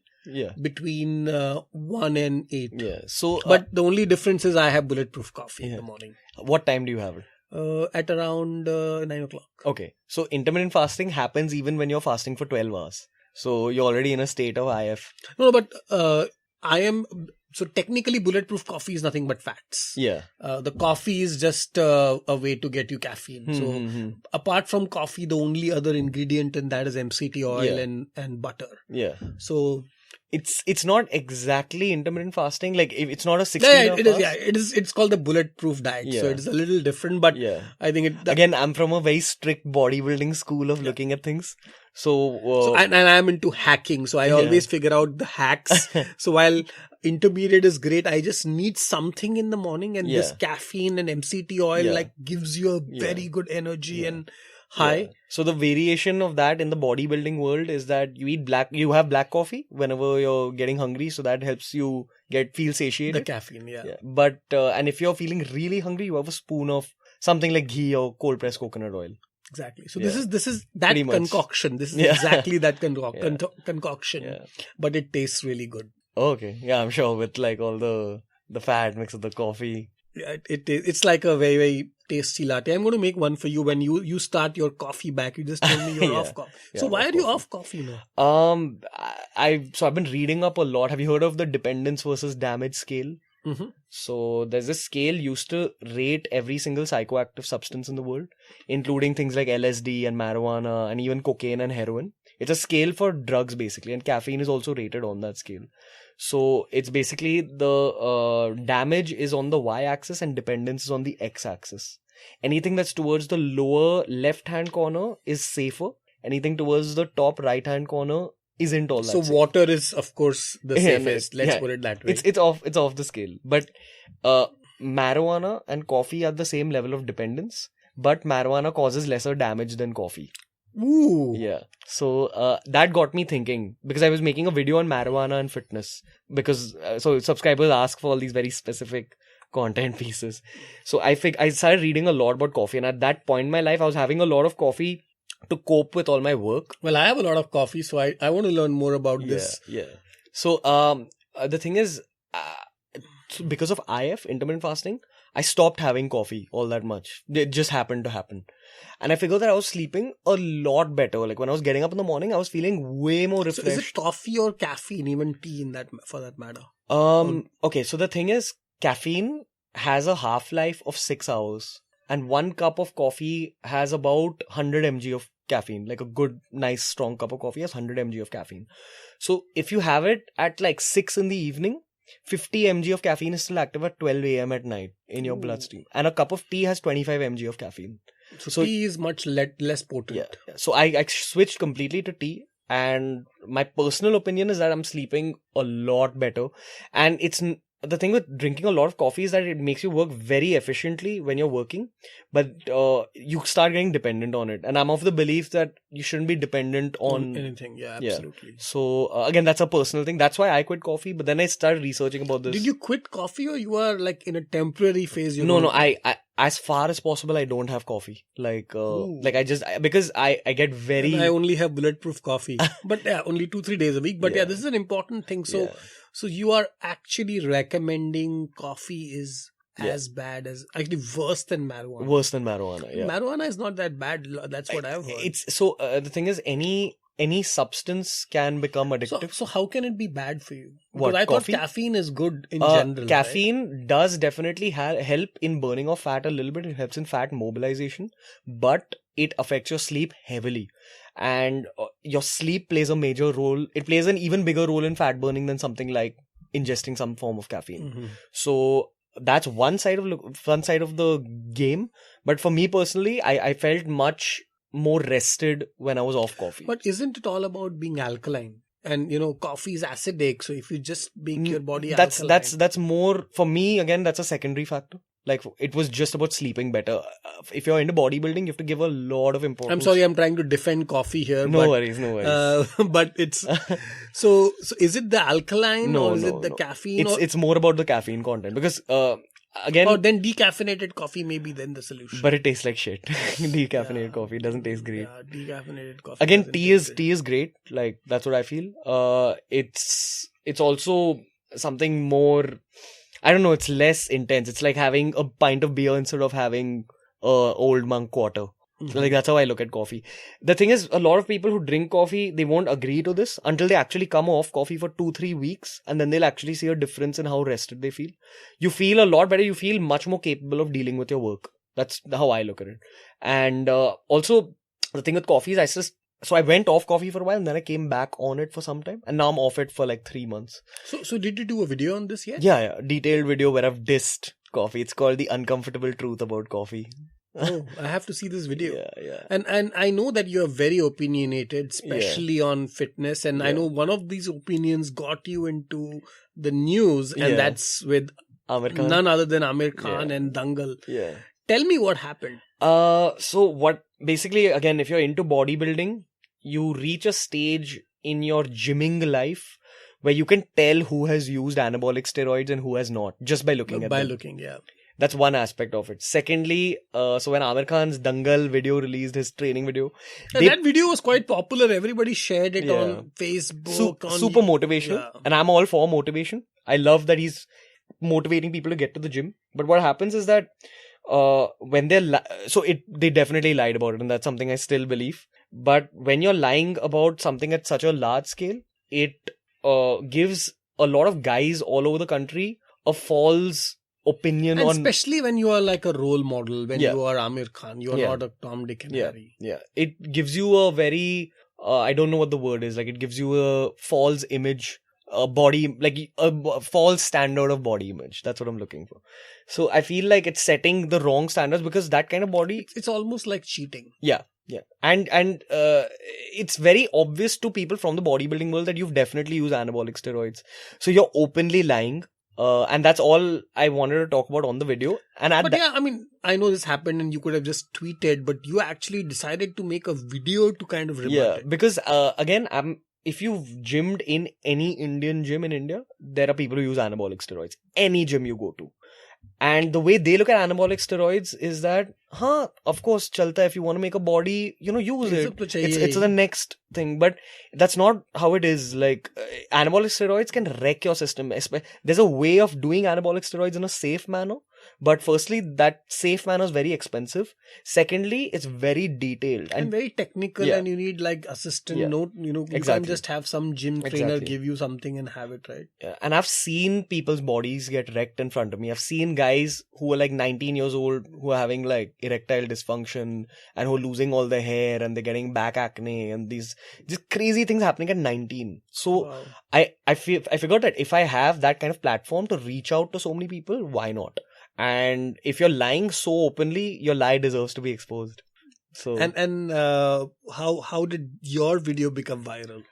between 1 and 8. Yeah. So, but the only difference is I have Bulletproof Coffee in the morning. What time do you have it? At around 9 o'clock. Okay. So intermittent fasting happens even when you're fasting for 12 hours. So you're already in a state of IF. No, but so technically Bulletproof Coffee is nothing but fats. Yeah. The coffee is just a way to get you caffeine. So apart from coffee, the only other ingredient in that is MCT oil and butter. Yeah. So it's not exactly intermittent fasting. Like it's not a 16-hour fast. It is. It's called the bulletproof diet. So it's a little different, but I think again, I'm from a very strict bodybuilding school of looking at things. So and I'm into hacking. So I always figure out the hacks. So while intermediate is great, I just need something in the morning, and this caffeine and MCT oil gives you a very good energy and high. Yeah. So the variation of that in the bodybuilding world is that you have black coffee whenever you're getting hungry, so that helps you feel satiated. The caffeine, But and if you're feeling really hungry, you have a spoon of something like ghee or cold pressed coconut oil. Exactly. So this is that concoction. This is exactly that concoction. But it tastes really good. Okay. Yeah, I'm sure with like all the fat mixed with the coffee. Yeah, it's like a very, very tasty latte. I'm going to make one for you when you start your coffee back. You just told me you're off coffee. So why are you off coffee now? I've been reading up a lot. Have you heard of the dependence versus damage scale? Mm-hmm. So there's this scale used to rate every single psychoactive substance in the world, including things like LSD and marijuana and even cocaine and heroin. It's a scale for drugs basically, and caffeine is also rated on that scale. So it's basically the damage is on the y-axis and dependence is on the x-axis. Anything that's towards the lower left-hand corner is safer. Anything towards the top right-hand corner isn't all that safe. Water is, of course, the safest. Let's put it that way. It's off the scale. But marijuana and coffee are the same level of dependence, but marijuana causes lesser damage than coffee. Ooh. Yeah. So that got me thinking, because I was making a video on marijuana and fitness, because so subscribers ask for all these very specific content pieces. So I started reading a lot about coffee, and at that point in my life I was having a lot of coffee to cope with all my work. Well, I have a lot of coffee, so I want to learn more about this. Yeah. So the thing is, because of IF, intermittent fasting, I stopped having coffee all that much. It just happened to happen. And I figured that I was sleeping a lot better. Like when I was getting up in the morning, I was feeling way more refreshed. So is it coffee or caffeine, even tea for that matter? Okay, so the thing is, caffeine has a half-life of 6 hours. And 1 cup of coffee has about 100 mg of caffeine. Like a good, nice, strong cup of coffee has 100 mg of caffeine. So if you have it at like 6 in the evening, 50 mg of caffeine is still active at 12 a.m. at night in your bloodstream. And a cup of tea has 25 mg of caffeine. So tea is much less potent. Yeah. So I switched completely to tea. And my personal opinion is that I'm sleeping a lot better. And the thing with drinking a lot of coffee is that it makes you work very efficiently when you're working, but you start getting dependent on it. And I'm of the belief that you shouldn't be dependent on anything. Yeah, absolutely. Yeah. So again, that's a personal thing. That's why I quit coffee. But then I started researching about this. Did you quit coffee, or you are like in a temporary phase? No. I as far as possible, I don't have coffee. Because I get very. And I only have bulletproof coffee, but only 2-3 days a week. But this is an important thing. So. So you are actually recommending coffee is as bad as, actually worse than marijuana. Worse than marijuana, yeah. Marijuana is not that bad. That's what I've heard. The thing is, any substance can become addictive. So how can it be bad for you? What, because I coffee? thought caffeine is good in general. Caffeine does definitely help in burning of fat a little bit. It helps in fat mobilization. But it affects your sleep heavily. And your sleep plays a major role. It plays an even bigger role in fat burning than something like ingesting some form of caffeine. So that's one side of the game. But for me personally, I felt much more rested when I was off coffee. But isn't it all about being alkaline? And coffee is acidic, so if you just make your body alkaline. That's more for me. Again, that's a secondary factor. Like, it was just about sleeping better. If you're into bodybuilding, you have to give a lot of importance. I'm sorry, I'm trying to defend coffee here. No worries. But it's so is it the alkaline or is it the caffeine? It's more about the caffeine content, because again, or then decaffeinated coffee may be then the solution. But it tastes like shit. Decaffeinated coffee doesn't taste great. Yeah, decaffeinated coffee. Again, tea is great. Like, that's what I feel. It's also something more. I don't know, it's less intense. It's like having a pint of beer instead of having Old Monk Quarter. Like, that's how I look at coffee. The thing is, a lot of people who drink coffee, they won't agree to this until they actually come off coffee for 2-3 weeks, and then they'll actually see a difference in how rested they feel. You feel a lot better. You feel much more capable of dealing with your work. That's how I look at it. And also, the thing with coffee is So I went off coffee for a while, and then I came back on it for some time, and now I'm off it for like 3 months. So did you do a video on this yet? Yeah, detailed video where I've dissed coffee. It's called The Uncomfortable Truth About Coffee. Oh, I have to see this video. Yeah. And I know that you're very opinionated, especially on fitness, and I know one of these opinions got you into the news, and that's with none other than Amir Khan and Dangal. Yeah. Tell me what happened. So what, basically, again, if you're into bodybuilding, you reach a stage in your gymming life where you can tell who has used anabolic steroids and who has not, just by looking at them. Yeah. That's one aspect of it. Secondly, so when Amir Khan's Dangal video released, his training video, that video was quite popular. Everybody shared it on Facebook. Super motivational. Yeah. And I'm all for motivation. I love that he's motivating people to get to the gym. But what happens is that when they definitely lied about it, and that's something I still believe. But when you're lying about something at such a large scale, it gives a lot of guys all over the country a false opinion and especially when you are like a role model, when you are Amir Khan, you are not a Tom, Dick and Harry. Yeah, it gives you a very I don't know what the word is, like, it gives you a false image, a body, like a false standard of body image. That's what I'm looking for. So I feel like it's setting the wrong standards, because that kind of body, it's almost like cheating. Yeah. And it's very obvious to people from the bodybuilding world that you've definitely used anabolic steroids. So you're openly lying. And that's all I wanted to talk about on the video. And I know this happened and you could have just tweeted, but you actually decided to make a video to kind of rebut it. Because again, if you've gymmed in any Indian gym in India, there are people who use anabolic steroids. Any gym you go to. And the way they look at anabolic steroids is that, of course, chalta, if you want to make a body, use it. It's the next thing. But that's not how it is. Like, anabolic steroids can wreck your system. There's a way of doing anabolic steroids in a safe manner. But firstly, that safe manner is very expensive. Secondly, it's very detailed. And very technical, and you need like assistant note. You can't just have some gym trainer give you something and have it, right? Yeah. And I've seen people's bodies get wrecked in front of me. I've seen guys who are like 19 years old who are having like erectile dysfunction and who are losing all their hair and they're getting back acne and these just crazy things happening at 19. So I figured that if I have that kind of platform to reach out to so many people, why not? And if you're lying so openly, your lie deserves to be exposed. So and how did your video become viral?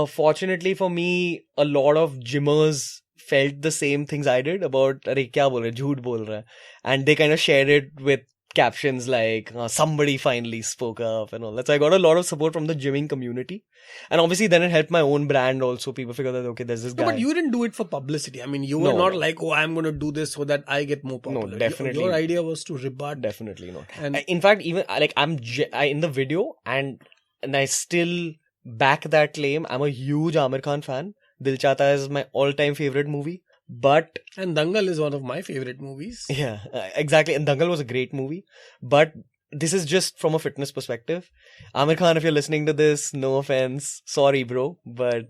Fortunately for me, a lot of gymmers felt the same things I did about "Arey kya bol raha, jhoot bol raha," and they kind of shared it with captions like "somebody finally spoke up" and all that. So I got a lot of support from the gymming community, and obviously then it helped my own brand also. People figured that okay, there's this guy. But you didn't do it for publicity. I mean, you were not like, I'm going to do this so that I get more popular. No, definitely. Your idea was to rebut. Definitely not. And in fact, even like I'm in the video, and I still back that claim. I'm a huge Amir Khan fan. Dil Chahta is my all-time favorite movie. And Dangal is one of my favorite movies. Yeah, exactly. And Dangal was a great movie. But this is just from a fitness perspective. Amir Khan, if you're listening to this, no offense, sorry, bro, but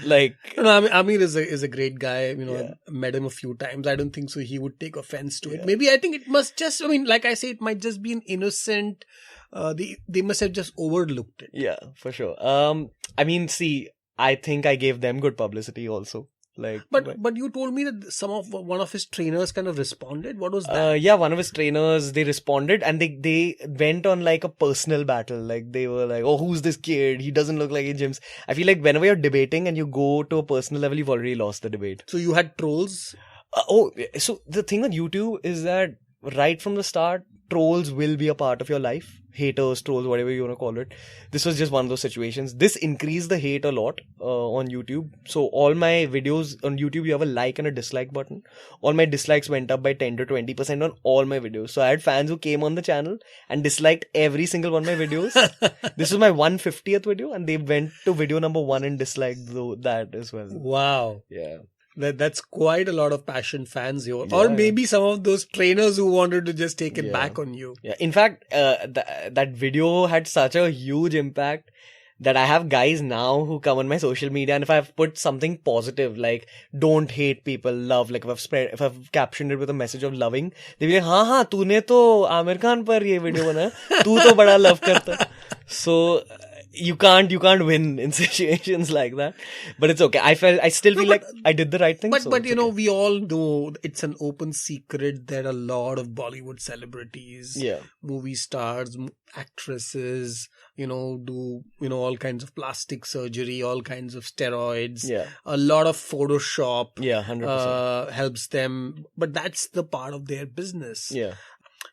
like, No, Amir is a great guy. Yeah. I met him a few times. I don't think so he would take offense to it. Yeah. Maybe I think it must just, like I say, it might just be an innocent. They must have just overlooked it. yeah, for sure. I mean, see, I think I gave them good publicity also. Like, But you told me that one of his trainers kind of responded. What was that? yeah, one of his trainers, they responded and they went on like a personal battle. Like they were like, oh, who's this kid? He doesn't look like he gyms. I feel like whenever you're debating and you go to a personal level, you've already lost the debate. So you had trolls? So the thing on YouTube is that right from the start, trolls will be a part of your life. Haters, trolls, whatever you want to call it. This was just one of those situations. This increased the hate a lot on YouTube. So all my videos on YouTube, you have a like and a dislike button. All my dislikes went up by 10 to 20% on all my videos. So I had fans who came on the channel and disliked every single one of my videos. This was my 150th video and they went to video number 1 and disliked that as well. Wow. Yeah. That's quite a lot of passion fans here. Yeah. Or maybe some of those trainers who wanted to just take it Yeah. back on you. Yeah. In fact, that video had such a huge impact that I have guys now who come on my social media, and if I've put something positive like don't hate people, love, like if I've captioned it with a message of loving, they be like, हाँ तूने तो आमिर खान पर ये video बनाया, तू तो बड़ा love करता है. So you can't win in situations like that, but it's okay. I still feel like I did the right thing. But so but it's okay. we all know it's an open secret that a lot of Bollywood celebrities, Yeah. movie stars, actresses, do all kinds of plastic surgery, all kinds of steroids. Yeah. A lot of Photoshop. Yeah, 100%. Helps them, but that's the part of their business. Yeah.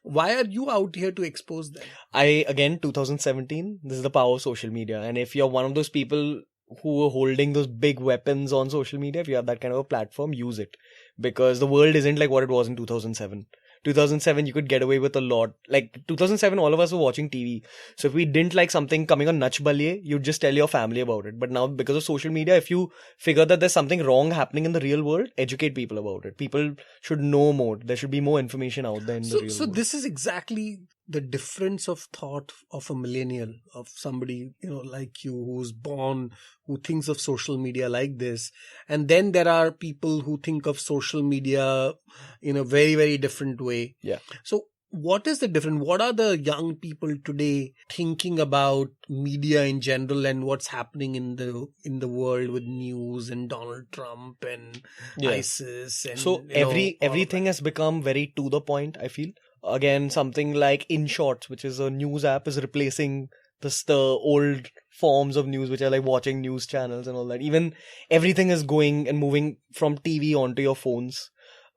Why are you out here to expose them? 2017, this is the power of social media. And if you're one of those people who are holding those big weapons on social media, if you have that kind of a platform, use it. Because the world isn't like what it was in 2007. 2007, you could get away with a lot. Like 2007, all of us were watching TV. So if we didn't like something coming on Nach Baliye, you'd just tell your family about it. But now, because of social media, if you figure that there's something wrong happening in the real world, educate people about it. People should know more. There should be more information out there in the real world. So this is exactly the difference of thought of a millennial, of somebody, like you, who's born, who thinks of social media like this. And then there are people who think of social media in a very, very different way. Yeah. So what is the difference? What are the young people today thinking about media in general and what's happening in the world with news and Donald Trump and ISIS? And so everything has become very to the point, I feel. Again, something like In Shorts, which is a news app, is replacing the old forms of news, which are like watching news channels and all that. Even everything is going and moving from TV onto your phones.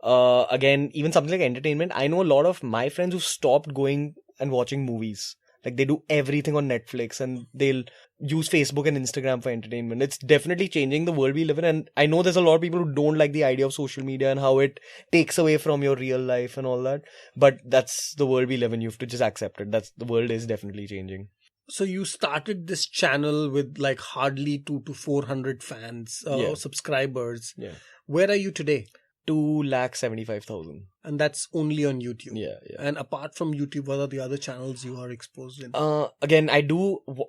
Again, even something like entertainment. I know a lot of my friends who stopped going and watching movies. Like they do everything on Netflix and they'll use Facebook and Instagram for entertainment. It's definitely changing the world we live in. And I know there's a lot of people who don't like the idea of social media and how it takes away from your real life and all that. But that's the world we live in. You have to just accept it. The world is definitely changing. So you started this channel with like hardly 200 to 400 fans or subscribers. Yeah. Where are you today? 275,000. And that's only on YouTube. Yeah. And apart from YouTube, what are the other channels you are exposed in? Again,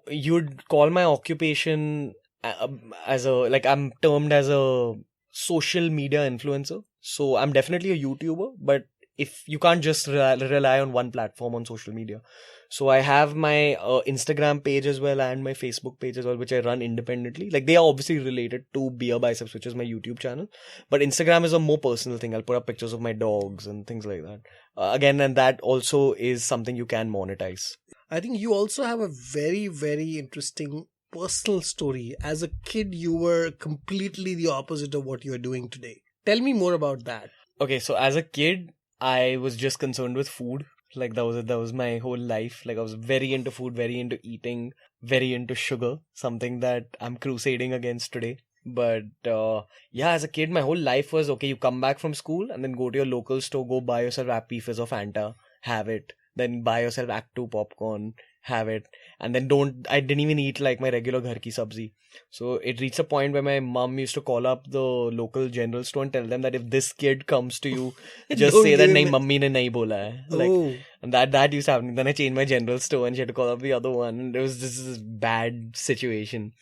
you'd call my occupation I'm termed as a social media influencer. So I'm definitely a YouTuber, but if you can't just rely on one platform on social media. So I have my Instagram page as well and my Facebook page as well, which I run independently. Like they are obviously related to Beerbiceps, which is my YouTube channel. But Instagram is a more personal thing. I'll put up pictures of my dogs and things like that. Again, and that also is something you can monetize. I think you also have a very, very interesting personal story. As a kid, you were completely the opposite of what you are doing today. Tell me more about that. Okay, so as a kid, I was just concerned with food. Like that was my whole life. Like I was very into food, very into eating, very into sugar, something that I'm crusading against today. But as a kid, my whole life was, okay, you come back from school and then go to your local store, go buy yourself Happy Fizz or Fanta, have it. Then buy yourself Act 2 popcorn, have it. And then I didn't even eat like my regular ghar ki sabzi. So it reached a point where my mom used to call up the local general store and tell them that if this kid comes to you, just Don't say that give nahi him mummy ne nahi bola hai. Like, Oh. and that used to happen. Then I changed my general store and she had to call up the other one. And it was this bad situation.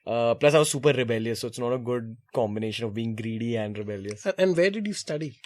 Plus I was super rebellious, so it's not a good combination of being greedy and rebellious. And where did you study?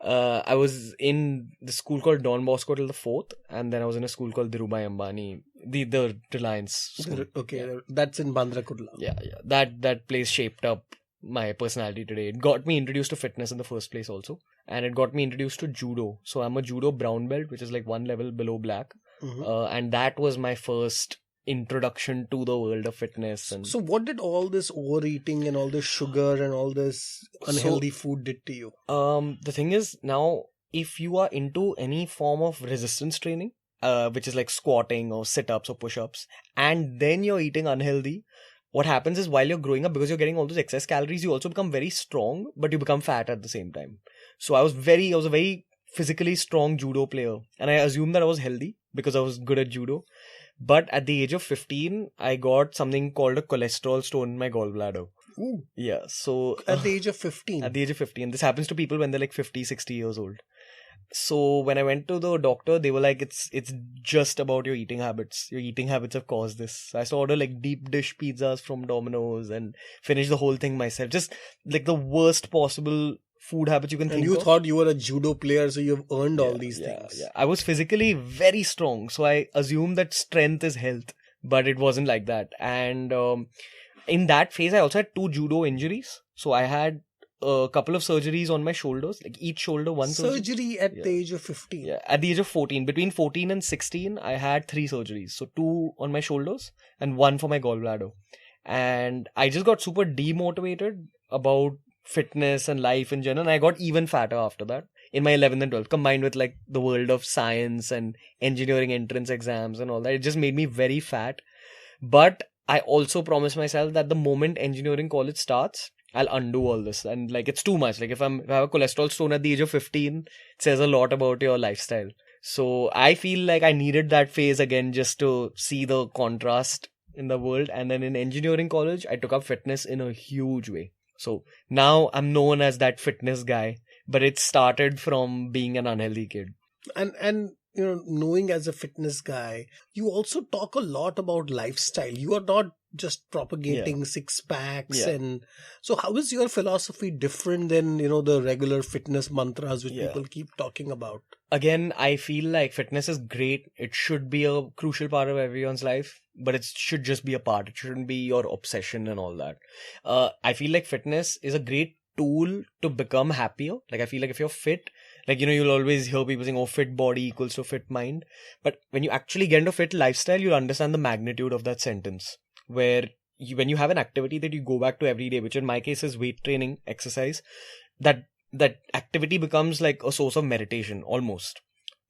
I was in the school called Don Bosco till the 4th, and then I was in a school called Dhirubhai Ambani, the Reliance school. Okay, that's in Bandra Kurla. Yeah. That place shaped up my personality today. It got me introduced to fitness in the first place also, and it got me introduced to judo. So I'm a judo brown belt, which is like one level below black, and that was my first introduction to the world of fitness. And so what did all this overeating and all this sugar and all this unhealthy food did to you? The thing is, now if you are into any form of resistance training, which is like squatting or sit-ups or push-ups, and then you're eating unhealthy, what happens is while you're growing up, because you're getting all those excess calories, you also become very strong, but you become fat at the same time. So I was a very physically strong judo player, and I assumed that I was healthy because I was good at judo. But at the age of 15, I got something called a cholesterol stone in my gallbladder. Ooh. Yeah, so At the age of 15? At the age of 15. This happens to people when they're like 50, 60 years old. So when I went to the doctor, they were like, it's just about your eating habits. Your eating habits have caused this. So I used to order like deep dish pizzas from Domino's and finish the whole thing myself. Just like the worst possible food habits you can think of. And you thought you were a judo player, so you've earned all these things. Yeah. I was physically very strong, so I assumed that strength is health, but it wasn't like that. And in that phase, I also had 2 judo injuries. So I had a couple of surgeries on my shoulders, like each shoulder one surgery. Surgery at the age of 15? Yeah, at the age of 14. Between 14 and 16, I had 3 surgeries. So 2 on my shoulders and 1 for my gallbladder. And I just got super demotivated about fitness and life in general, and I got even fatter after that in my 11th and 12th, combined with like the world of science and engineering entrance exams and all that. It just made me very fat. But I also promised myself that the moment engineering college starts, I'll undo all this. And like, it's too much. Like if I have a cholesterol stone at the age of 15, it says a lot about your lifestyle. So I feel like I needed that phase again just to see the contrast in the world. And then in engineering college, I took up fitness in a huge way. So now I'm known as that fitness guy, but it started from being an unhealthy kid. And you know, knowing as a fitness guy, you also talk a lot about lifestyle. You are not just propagating six packs. And so how is your philosophy different than, you know, the regular fitness mantras which people keep talking about? Again, I feel like fitness is great. It should be a crucial part of everyone's life, but it should just be a part. It shouldn't be your obsession and all that. I feel like fitness is a great tool to become happier. Like I feel like if you're fit, like, you know, you'll always hear people saying, oh, fit body equals to fit mind. But when you actually get into a fit lifestyle, you'll understand the magnitude of that sentence. Where when you have an activity that you go back to every day, which in my case is weight training, exercise, that activity becomes like a source of meditation almost.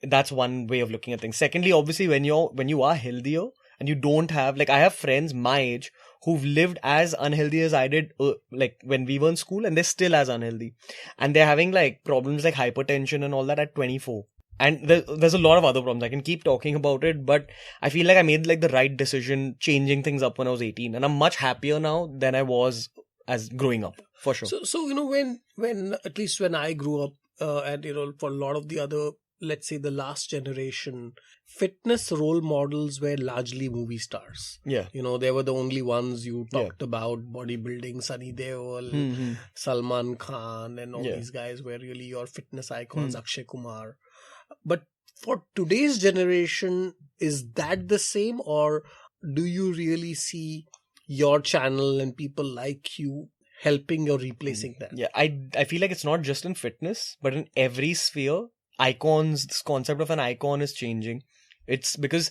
That's one way of looking at things. Secondly, obviously, when you are healthier and you don't have, like, I have friends my age who've lived as unhealthy as I did, like when we were in school, and they're still as unhealthy, and they're having like problems like hypertension and all that at 24. And there's a lot of other problems. I can keep talking about it, but I feel like I made like the right decision changing things up when I was 18, and I'm much happier now than I was as growing up, for sure. So you know, when at least when I grew up, and you know, for a lot of the other, let's say the last generation, fitness role models were largely movie stars. Yeah. You know, they were the only ones you talked about, bodybuilding, Sunny Deol, Salman Khan, and all these guys were really your fitness icons, Akshay Kumar. But for today's generation, is that the same, or do you really see your channel and people like you helping or replacing that? Yeah, I feel like it's not just in fitness, but in every sphere, icons, this concept of an icon is changing. It's because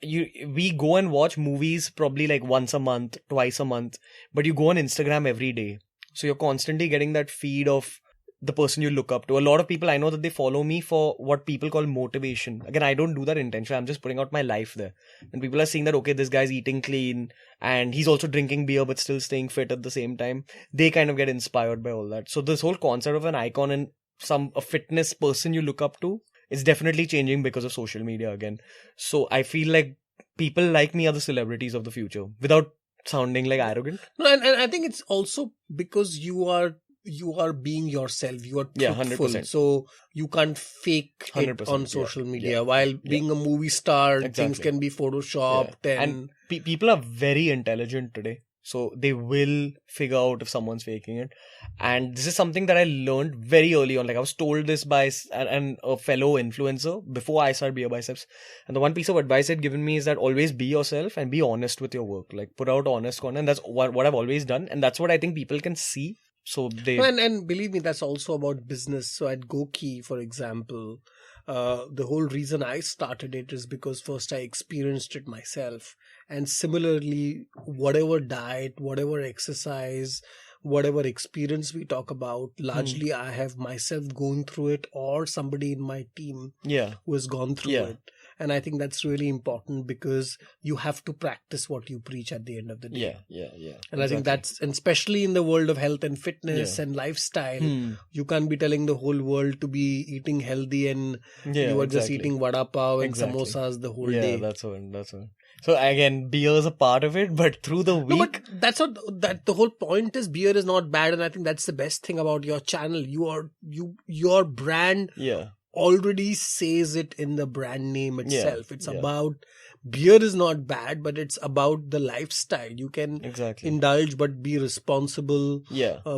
we go and watch movies probably like once a month, twice a month, but you go on Instagram every day. So you're constantly getting that feed of the person you look up to. A lot of people, I know that they follow me for what people call motivation. Again, I don't do that intentionally. I'm just putting out my life there. And people are seeing that, okay, this guy's eating clean and he's also drinking beer but still staying fit at the same time. They kind of get inspired by all that. So this whole concept of an icon and a fitness person you look up to is definitely changing because of social media again. So I feel like people like me are the celebrities of the future without sounding like arrogant. No, and I think it's also because you are being yourself. You are Yeah, truthful, 100%. so you can't fake it 100%, on yeah, social media. yeah, While being a movie star, things Exactly. can be photoshopped, and people are very intelligent today, so they will figure out if someone's faking it. And this is something that I learned very early on. Like, I was told this by a fellow influencer before I started Beerbiceps. And the one piece of advice they'd given me is that always be yourself and be honest with your work. Like, put out honest content. That's what I've always done, and that's what I think people can see. So they and believe me, that's also about business. So at GOQii, for example, the whole reason I started it is because first I experienced it myself, and similarly, whatever diet, whatever exercise, whatever experience we talk about, largely I have myself gone through it, or somebody in my team who has gone through it. And I think that's really important, because you have to practice what you preach at the end of the day. Yeah. And I think and especially in the world of health and fitness and lifestyle, you can't be telling the whole world to be eating healthy and you are just eating vada pav and samosas the whole day. Yeah, that's one. So again, beer is a part of it, but through the week. No, but that's what the whole point is. Beer is not bad, and I think that's the best thing about your channel. Your brand already says it in the brand name itself. It's about beer is not bad, but it's about the lifestyle. You can indulge, but be responsible,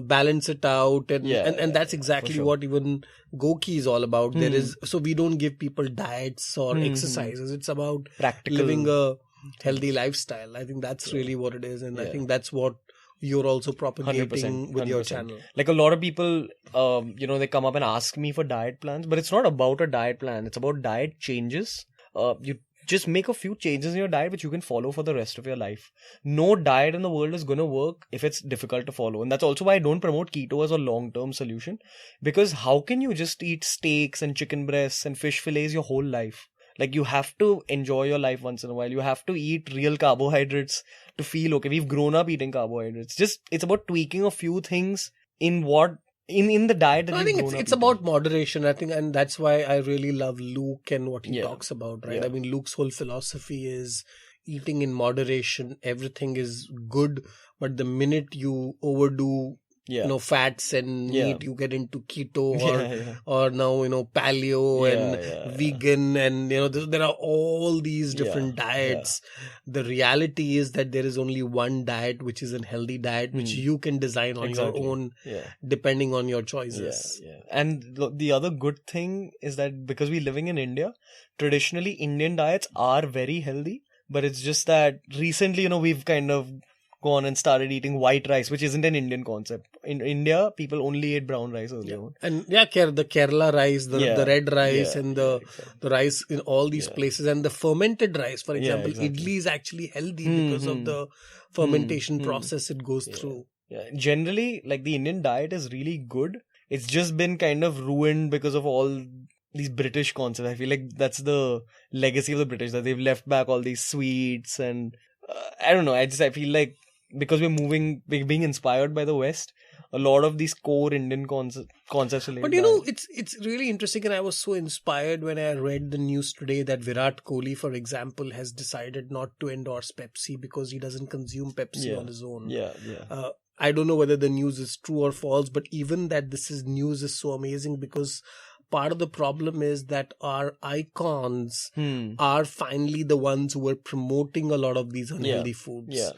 balance it out. And that's exactly what even GOQii is all about. There is, so we don't give people diets or exercises. It's about living a healthy lifestyle. I think that's really what it is. And I think that's what you're also propagating with your channel. Like, a lot of people, they come up and ask me for diet plans, but it's not about a diet plan. It's about diet changes. You just make a few changes in your diet which you can follow for the rest of your life. No diet in the world is going to work if it's difficult to follow. And that's also why I don't promote keto as a long-term solution. Because how can you just eat steaks and chicken breasts and fish fillets your whole life? Like, you have to enjoy your life once in a while. You have to eat real carbohydrates to feel okay. We've grown up eating carbohydrates. It's about tweaking a few things in the diet that I think it's about moderation. I think, and that's why I really love Luke and what he talks about, right? I mean, Luke's whole philosophy is eating in moderation. Everything is good, but the minute you overdo fats and meat, you get into keto or now paleo and vegan, and there are all these different diets. The reality is that there is only one diet which is a healthy diet, which you can design on your own depending on your choices. And the other good thing is that because we're living in India, traditionally Indian diets are very healthy, but it's just that recently we've kind of gone and started eating white rice, which isn't an Indian concept. In India, people only ate brown rice earlier on. And the Kerala rice, the red rice, and the rice in all these places, and the fermented rice, for example, idli is actually healthy because of the fermentation process it goes through. Generally, like, the Indian diet is really good. It's just been kind of ruined because of all these British concepts. I feel like that's the legacy of the British, that they've left back all these sweets and I don't know. I feel like because we're being inspired by the West, a lot of these core Indian concepts. But it's really interesting, and I was so inspired when I read the news today that Virat Kohli, for example, has decided not to endorse Pepsi because he doesn't consume Pepsi on his own. I don't know whether the news is true or false, but even that news is so amazing, because part of the problem is that our icons are finally the ones who are promoting a lot of these unhealthy foods.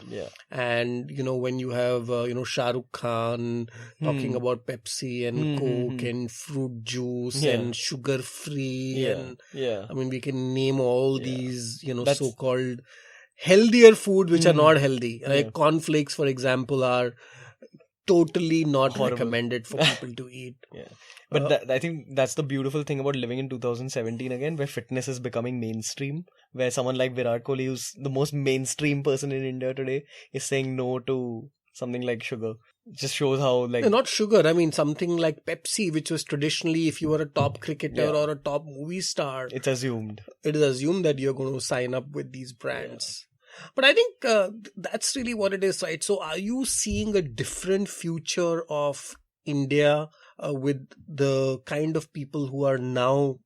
And when you have Shah Rukh Khan talking about Pepsi and Coke and fruit juice and sugar free, and I mean, we can name all these so-called healthier food which are not healthy. Like cornflakes, for example, are totally not recommended for people to eat. But I think that's the beautiful thing about living in 2017 again, where fitness is becoming mainstream, where someone like Virat Kohli, who's the most mainstream person in India today, is saying no to something like sugar. It just shows how, like... not sugar. I mean, something like Pepsi, which was traditionally, if you were a top cricketer or a top movie star... It's assumed. It is assumed that you're going to sign up with these brands. But I think that's really what it is, right? So are you seeing a different future of India with the kind of people who are now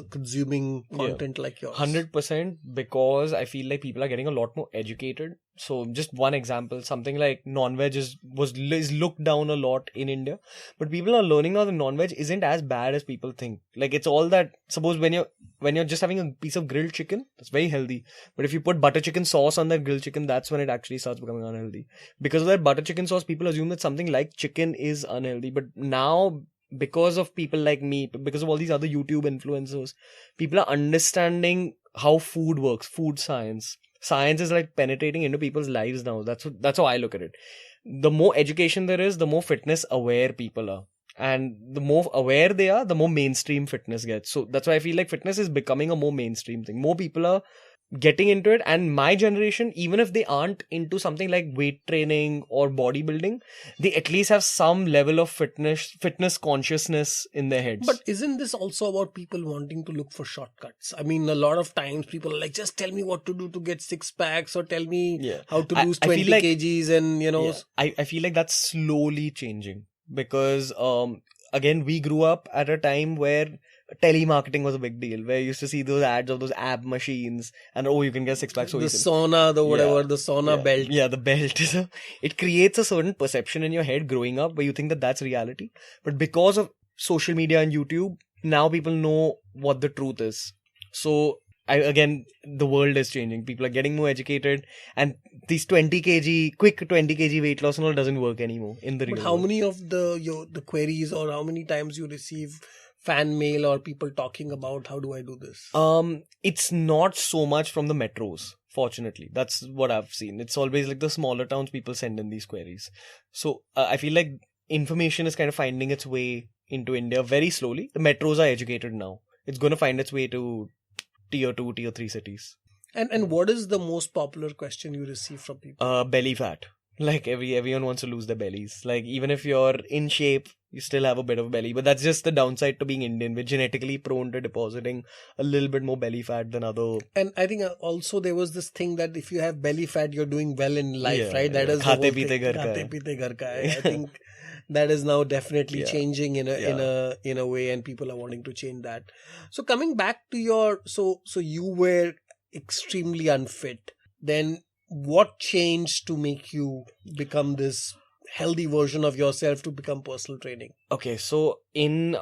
consuming content like yours? 100%, because I feel like people are getting a lot more educated. So just one example, something like non-veg is looked down a lot in India, but people are learning now that non-veg isn't as bad as people think. Like, it's all that, suppose when you're just having a piece of grilled chicken, that's very healthy. But if you put butter chicken sauce on that grilled chicken, that's when it actually starts becoming unhealthy. Because of that butter chicken sauce, people assume that something like chicken is unhealthy. But now, because of people like me, because of all these other YouTube influencers, people are understanding how food works, food science. Science is like penetrating into people's lives now. That's how I look at it. The more education there is, the more fitness aware people are. And the more aware they are, the more mainstream fitness gets. So that's why I feel like fitness is becoming a more mainstream thing. More people are getting into it, and my generation, even if they aren't into something like weight training or bodybuilding, they at least have some level of fitness consciousness in their heads. But isn't this also about people wanting to look for shortcuts? I mean, a lot of times people are like, just tell me what to do to get 6 packs, or tell me how to lose 20 kgs, and I feel like that's slowly changing, because again, we grew up at a time where telemarketing was a big deal, where you used to see those ads of those ab machines, and you can get 6 packs. The sauna, the sauna belt. Yeah, the belt. So it creates a certain perception in your head growing up where you think that that's reality. But because of social media and YouTube, now people know what the truth is. So the world is changing. People are getting more educated, and these quick 20 kg weight loss and all doesn't work anymore in the real world. How many of the queries, or how many times you receive fan mail or people talking about how do I do this? It's not so much from the metros, fortunately. That's what I've seen. It's always like the smaller towns people send in these queries. So I feel like information is kind of finding its way into India very slowly. The metros are educated now. It's going to find its way to tier 2, tier 3 cities. And what is the most popular question you receive from people? Belly fat. Like everyone wants to lose their bellies. Like, even if you're in shape, you still have a bit of belly. But that's just the downside to being Indian. We're genetically prone to depositing a little bit more belly fat than other. And I think also there was this thing that if you have belly fat, you're doing well in life, right? That is khate peete ghar ka hai. Khate peete ghar ka hai. I think that is now definitely changing in a way, and people are wanting to change that. So coming back to your so you were extremely unfit. Then what changed to make you become this healthy version of yourself, to become personal training? Okay, so in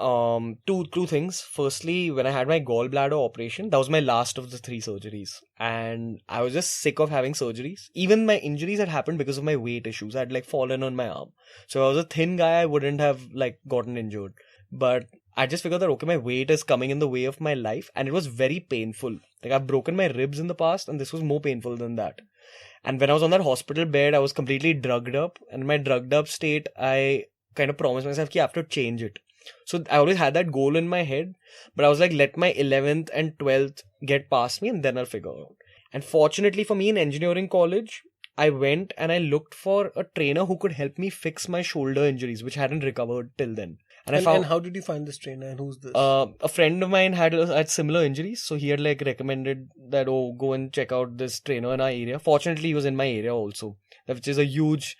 two things. Firstly, when I had my gallbladder operation, that was my last of the 3 surgeries, and I was just sick of having surgeries. Even my injuries had happened because of my weight issues. I had fallen on my arm. So I was a thin guy, I wouldn't have gotten injured. But I just figured that, okay, my weight is coming in the way of my life, and it was very painful. I've broken my ribs in the past, and this was more painful than that. And when I was on that hospital bed, I was completely drugged up. And in my drugged up state, I kind of promised myself that I have to change it. So I always had that goal in my head. But I was like, let my 11th and 12th get past me, and then I'll figure out. And fortunately for me, in engineering college, I went and I looked for a trainer who could help me fix my shoulder injuries, which hadn't recovered till then. And how did you find this trainer, and who's this? A friend of mine had similar injuries, so he had recommended that, go and check out this trainer in our area. Fortunately, he was in my area also, which is a huge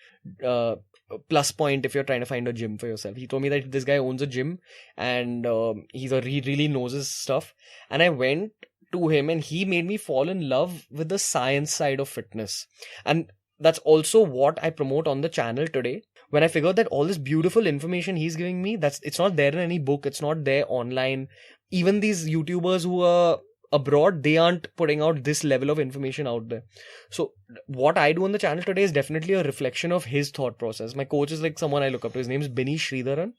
plus point if you're trying to find a gym for yourself. He told me that this guy owns a gym, and he really knows his stuff. And I went to him, and he made me fall in love with the science side of fitness. And that's also what I promote on the channel today. When I figured that all this beautiful information he's giving me, it's not there in any book, it's not there online. Even these YouTubers who are abroad, they aren't putting out this level of information out there. So what I do on the channel today is definitely a reflection of his thought process. My coach is someone I look up to. His name is Binny Sridharan.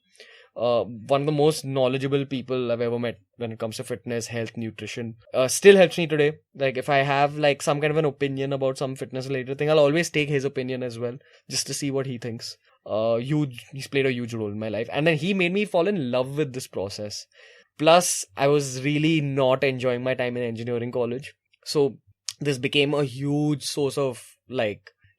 One of the most knowledgeable people I've ever met when it comes to fitness, health, nutrition. Still helps me today. If I have some kind of an opinion about some fitness related thing, I'll always take his opinion as well, just to see what he thinks. He's played a huge role in my life. And then he made me fall in love with this process. Plus, I was really not enjoying my time in engineering college. So this became a huge source of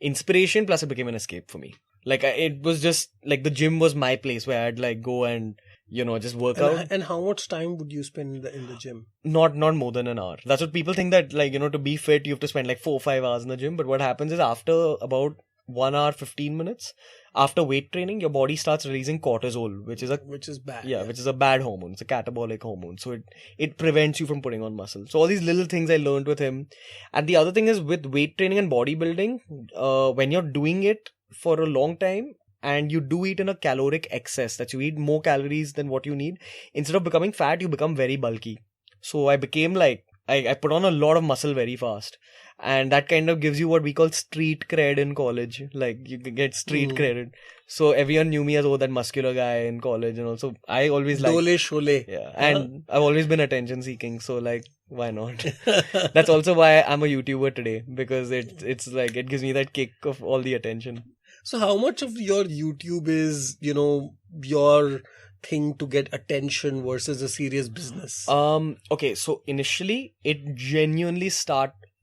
inspiration, plus it became an escape for me. It was just the gym was my place where I'd go and just work out. And how much time would you spend in the gym? Not more than an hour. That's what people think, that to be fit you have to spend 4 or 5 hours in the gym. But what happens is, after about 1 hour 15 minutes, after weight training, your body starts releasing cortisol, which is bad. which is a bad hormone. It's a catabolic hormone. So it prevents you from putting on muscle. So all these little things I learned with him. And the other thing is with weight training and bodybuilding, when you're doing it for a long time and you do eat in a caloric excess, that you eat more calories than what you need, instead of becoming fat, you become very bulky. So I became like, I put on a lot of muscle very fast. And that kind of gives you what we call street cred in college. Like, you can get street credit. So everyone knew me as, oh, that muscular guy in college. And also, I always like... Dole shole. Yeah. And I've always been attention seeking. So, like, why not? That's also why I'm a YouTuber today. Because it's like, it gives me that kick of all the attention. So how much of your YouTube is, your thing to get attention versus a serious business? Okay, so initially it genuinely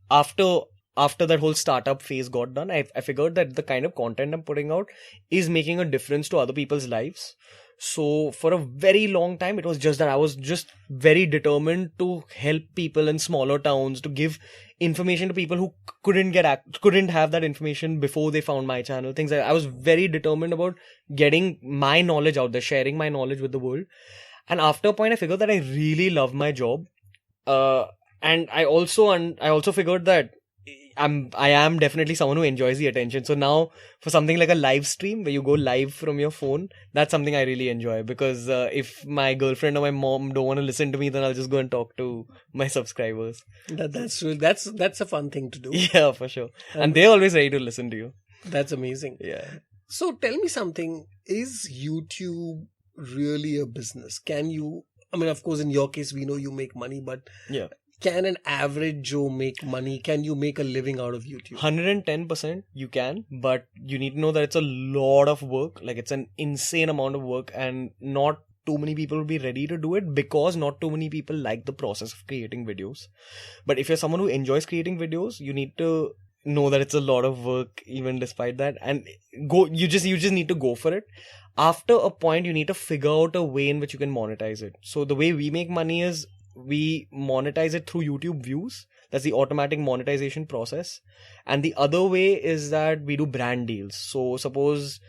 after that whole startup phase got done, I figured that the kind of content I'm putting out is making a difference to other people's lives. So for a very long time, it was just that I was just very determined to help people in smaller towns, to give information to people who couldn't have that information before they found my channel. Things like I was very determined about getting my knowledge out there, sharing my knowledge with the world. And after a point, I figured that I really love my job. And I also figured that I am definitely someone who enjoys the attention. So now for something like a live stream where you go live from your phone, that's something I really enjoy, because if my girlfriend or my mom don't want to listen to me, then I'll just go and talk to my subscribers. That's true. That's a fun thing to do. Yeah, for sure. And they're always ready to listen to you. That's amazing. Yeah. So tell me something. Is YouTube really a business? Of course, in your case, we know you make money, but yeah. Can an average Joe make money? Can you make a living out of YouTube? 110% you can, but you need to know that it's a lot of work. Like, it's an insane amount of work, and not too many people will be ready to do it, because not too many people like the process of creating videos. But if you're someone who enjoys creating videos, you need to know that it's a lot of work even despite that, and you just need to go for it. After a point, you need to figure out a way in which you can monetize it. So the way we make money is we monetize it through YouTube views. That's the automatic monetization process. And the other way is that we do brand deals. So suppose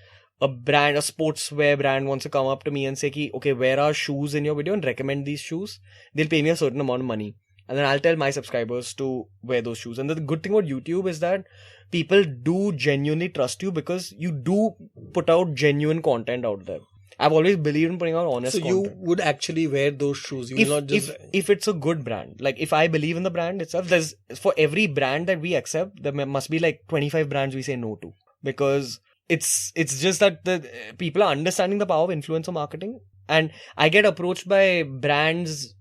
a sportswear brand wants to come up to me and say, okay, wear our shoes in your video and recommend these shoes. They'll pay me a certain amount of money. And then I'll tell my subscribers to wear those shoes. And the good thing about YouTube is that people do genuinely trust you, because you do put out genuine content out there. I've always believed in putting out honest content. So you would actually wear those shoes? You will not just... If it's a good brand. Like, if I believe in the brand itself, for every brand that we accept, there must be like 25 brands we say no to. Because it's just that the people are understanding the power of influencer marketing. And I get approached by brands,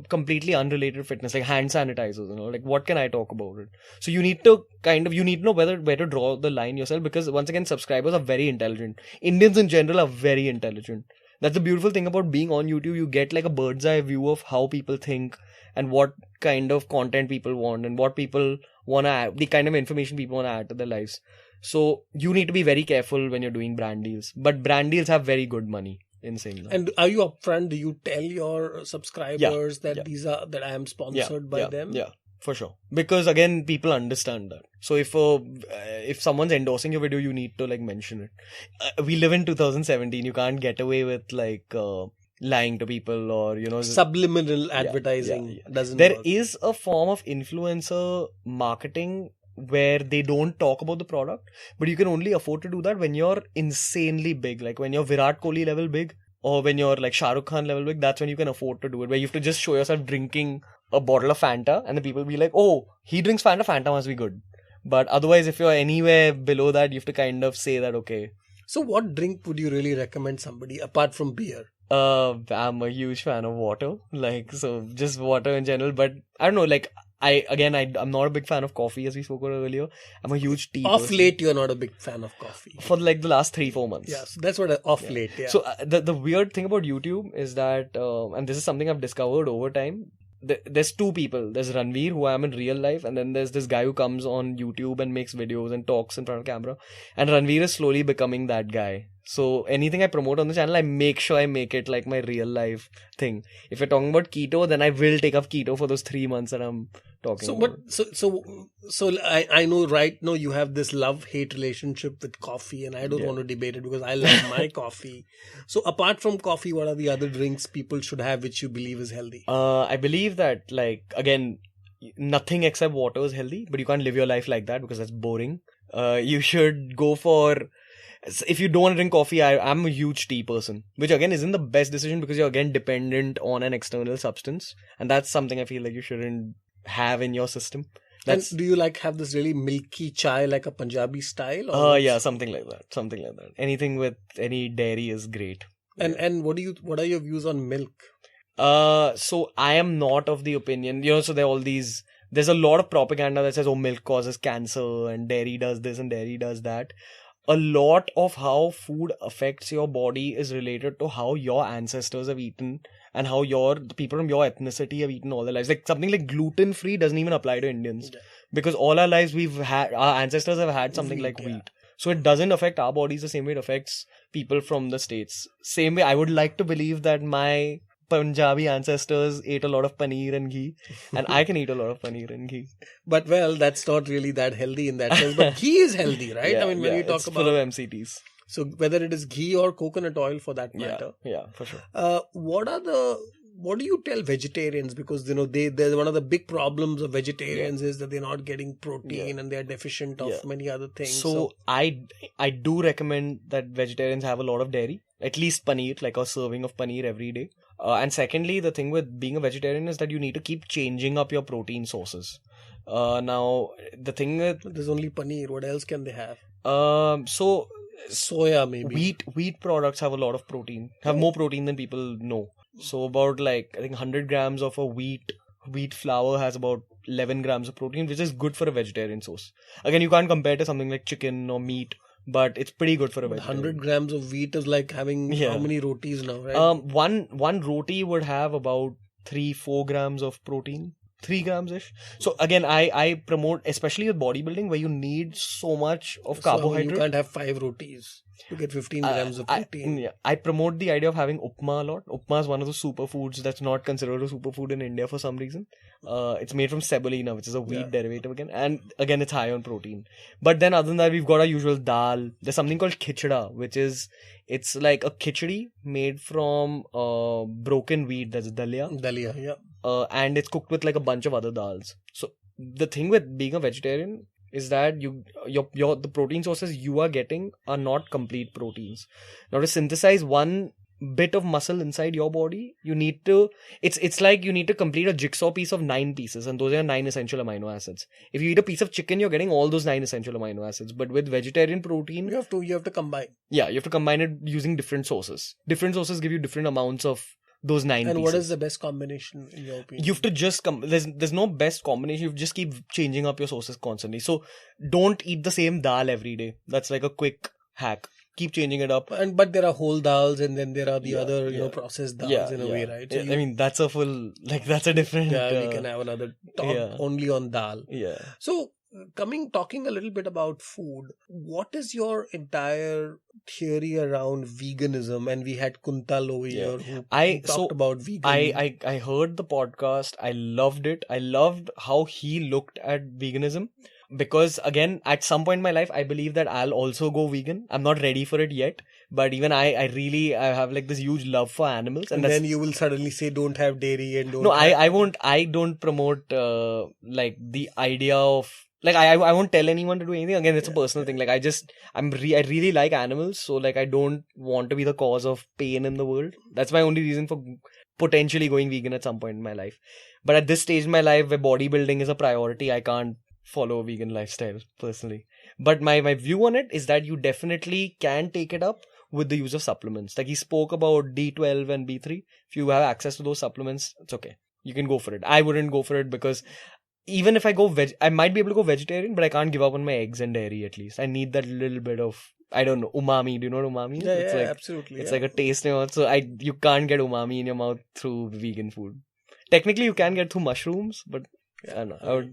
completely unrelated to fitness, like hand sanitizers, like, what can I talk about it? So you need to know where to draw the line yourself, because once again, subscribers are very intelligent. Indians in general are very intelligent. That's the beautiful thing about being on YouTube. You get like a bird's eye view of how people think and what kind of content people want and what people want to add, the kind of information people want to add to their lives. So you need to be very careful when you're doing brand deals. But brand deals have very good money. Insane. And are you upfront? Do you tell your subscribers that I am sponsored by them? Yeah, for sure. Because again, people understand that. So if someone's endorsing your video, you need to like mention it. We live in 2017. You can't get away with like lying to people or subliminal advertising. Doesn't there work. Is a form of influencer marketing where they don't talk about the product, but you can only afford to do that when you're insanely big, like when you're Virat Kohli level big, or when you're like Shah Rukh Khan level big. That's when you can afford to do it, where you have to just show yourself drinking a bottle of Fanta and the people will be like, oh, he drinks Fanta must be good. But otherwise, if you're anywhere below that, you have to kind of say that, okay. So what drink would you really recommend somebody apart from beer? I'm a huge fan of water, so just water in general. But I don't know, I'm not a big fan of coffee, as we spoke about earlier. I'm a huge tea person. Late, you're not a big fan of coffee. For the last 3-4 months. Yeah, so that's what late, yeah. So the weird thing about YouTube is that, and this is something I've discovered over time, there's two people. There's Ranveer, who I am in real life, and then there's this guy who comes on YouTube and makes videos and talks in front of camera. And Ranveer is slowly becoming that guy. So anything I promote on the channel, I make sure I make it like my real life thing. If you're talking about keto, then I will take up keto for those 3 months that I'm talking So, about. I know right now you have this love-hate relationship with coffee, and I don't want to debate it because I love my coffee. So, apart from coffee, what are the other drinks people should have which you believe is healthy? I believe that, like, again, nothing except water is healthy, but you can't live your life like that because that's boring. You should go for, if you don't want to drink coffee, I'm a huge tea person, which again isn't the best decision because you're again dependent on an external substance, and that's something I feel like you shouldn't have in your system. And do you have this really milky chai like a Punjabi style? Yeah, something like that. Anything with any dairy is great. And what are your views on milk? So I am not of the opinion, so there's a lot of propaganda that says, oh, milk causes cancer and dairy does this and dairy does that. A lot of how food affects your body is related to how your ancestors have eaten and how the people from your ethnicity have eaten all their lives. Like something like gluten-free doesn't even apply to Indians because all our lives our ancestors have had something like wheat. So it doesn't affect our bodies the same way it affects people from the States. Same way, I would like to believe that my Punjabi ancestors ate a lot of paneer and ghee, and I can eat a lot of paneer and ghee. But well, that's not really that healthy in that sense. But ghee is healthy, right? I mean, when you talk it's about full of MCTs. So whether it is ghee or coconut oil for that matter. Yeah, for sure. What do you tell vegetarians? Because there's one of the big problems of vegetarians is that they're not getting protein and they're deficient of many other things. So I do recommend that vegetarians have a lot of dairy, at least paneer, like a serving of paneer every day. And secondly, the thing with being a vegetarian is that you need to keep changing up your protein sources. Now the thing with there's only paneer. What else can they have? So soya maybe. Wheat products have a lot of protein, have more protein than people know. So about I think 100 grams of a wheat flour has about 11 grams of protein, which is good for a vegetarian source. Again, you can't compare to something like chicken or meat, but it's pretty good for a vegetarian. 100 grams of wheat is like having how many rotis now, right? One roti would have about 3-4 grams of protein. 3 grams-ish. So again, I promote, especially with bodybuilding, where you need so much of carbohydrate. You can't have 5 rotis to get 15 grams of protein. I promote the idea of having upma a lot. Upma is one of the superfoods that's not considered a superfood in India for some reason. It's made from semolina, which is a wheat derivative again. And again, it's high on protein. But then other than that, we've got our usual dal. There's something called khichda, it's like a khichdi made from broken wheat. That's dalia. Dalia, yeah. And it's cooked with like a bunch of other dals. So the thing with being a vegetarian is that the protein sources you are getting are not complete proteins. Now to synthesize one bit of muscle inside your body, you need to it's like you need to complete a jigsaw piece of 9 pieces, and those are 9 essential amino acids. If you eat a piece of chicken, you're getting all those 9 essential amino acids. But with vegetarian protein, you have to combine. Yeah, you have to combine it using different sources. Different sources give you different amounts of those 9 pieces. And what is the best combination in your opinion? You have to just there's no best combination. You just keep changing up your sources constantly. So don't eat the same dal every day. That's like a quick hack. Keep changing it up. But there are whole dals, and then there are the other processed dals in a way, right? So I mean, that's a full, that's a different... we can have another talk only on dal. Yeah. So talking a little bit about food, what is your entire theory around veganism? And we had Kuntal over here who talked about veganism. I heard the podcast. I loved it. I loved how he looked at veganism. Because again, at some point in my life, I believe that I'll also go vegan. I'm not ready for it yet. But even I have like this huge love for animals. And then you will suddenly say don't have dairy and don't... No, I won't. I don't promote the idea of... I won't tell anyone to do anything. Again, it's a personal thing. I really like animals. So I don't want to be the cause of pain in the world. That's my only reason for potentially going vegan at some point in my life. But at this stage in my life where bodybuilding is a priority, I can't follow a vegan lifestyle personally. But my view on it is that you definitely can take it up with the use of supplements. He spoke about D12 and B3. If you have access to those supplements, it's okay. You can go for it. I wouldn't go for it because even if I go I might be able to go vegetarian, but I can't give up on my eggs and dairy at least. I need that little bit of, I don't know, umami. Do you know what umami is? Yeah, absolutely. It's like a taste in your mouth. So you can't get umami in your mouth through vegan food. Technically, you can get through mushrooms, but I don't know.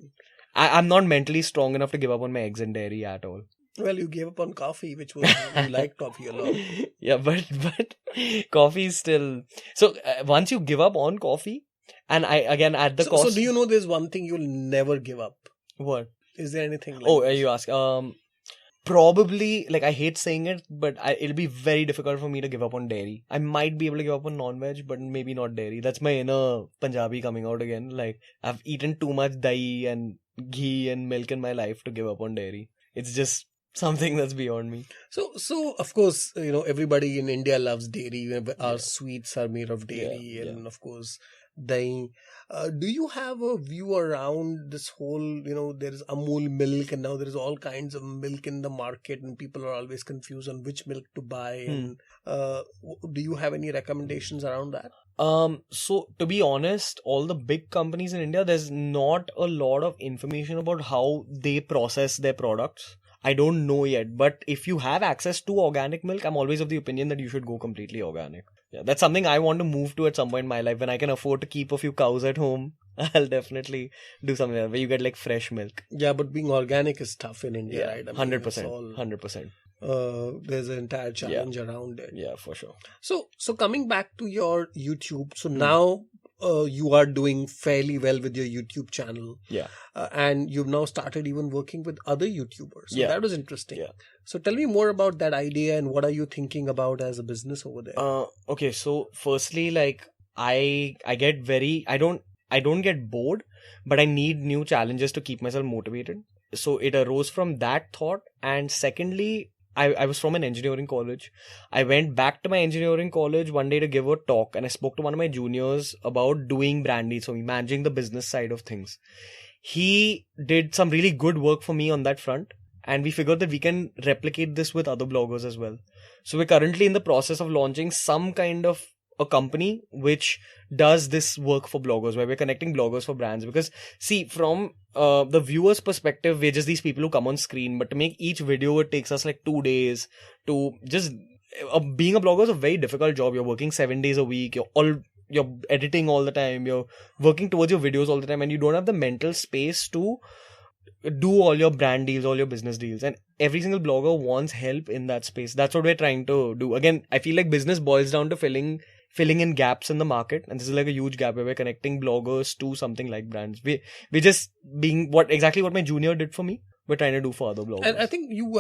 I'm not mentally strong enough to give up on my eggs and dairy at all. Well, you gave up on coffee, which was, you like coffee a lot. Yeah, but coffee is still... So once you give up on coffee, And I, again, at the So cost. do you know there's one thing you'll never give up? What? Is there anything like Oh, this? you ask. Probably, like, I hate saying it, but it'll be very difficult for me to give up on dairy. I might be able to give up on non-veg, but maybe not dairy. That's my inner Punjabi coming out again. Like, I've eaten too much dahi and ghee and milk in my life to give up on dairy. It's just something that's beyond me. So of course, everybody in India loves dairy. Our Yeah. sweets are made of dairy, Yeah, and of course, dahi. Do you have a view around this whole, there is Amul milk, and now there is all kinds of milk in the market, and people are always confused on which milk to buy. And do you have any recommendations around that? So to be honest, all the big companies in India, there's not a lot of information about how they process their products. I don't know yet, but if you have access to organic milk, I'm always of the opinion that you should go completely organic. Yeah, that's something I want to move to at some point in my life. When I can afford to keep a few cows at home, I'll definitely do something like that, where you get like fresh milk. Yeah, but being organic is tough in India, right? I mean, it's 100%, all, 100%. there's an entire challenge around it. Yeah, for sure. So coming back to your YouTube, so now you are doing fairly well with your YouTube channel. Yeah. And you've now started even working with other YouTubers. So Yeah. that was interesting. Yeah. So tell me more about that idea, and what are you thinking about as a business over there? Okay, so firstly, like, I get very, I don't get bored, but I need new challenges to keep myself motivated. So it arose from that thought. And secondly, I was from an engineering college. I went back to my engineering college one day to give a talk, and I spoke to one of my juniors about doing brand deals for me, managing the business side of things. He did some really good work for me on that front, and we figured that we can replicate this with other bloggers as well. So we're currently in the process of launching some kind of a company which does this work for bloggers, where we're connecting bloggers for brands. Because see, from the viewer's perspective, we're just these people who come on screen, but to make each video, it takes us like 2 days to just being a blogger is a very difficult job. You're working 7 days a week, you're editing all the time, you're working towards your videos all the time, and you don't have the mental space to do all your brand deals, all your business deals. And every single blogger wants help in that space. That's what we're trying to do. Again, I feel like business boils down to filling in gaps in the market, and this is like a huge gap where we're connecting bloggers to something like brands. We're just being what my junior did for me, we're trying to do for other bloggers. And I think you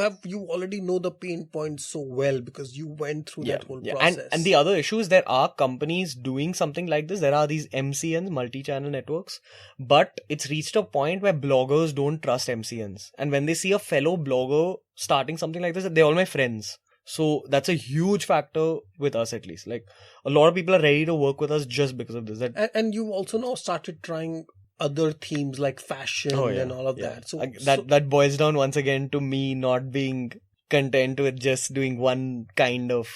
already know the pain points so well, because you went through that whole process. And the other issue is there are companies doing something like this. There are these MCNs, multi-channel networks, but it's reached a point where bloggers don't trust MCNs. And when they see a fellow blogger starting something like this, they're all my friends. So that's a huge factor with us, at least. Like, a lot of people are ready to work with us just because of this. And you've also now started trying other themes like fashion and all of that. So that boils down once again to me not being content with just doing one kind of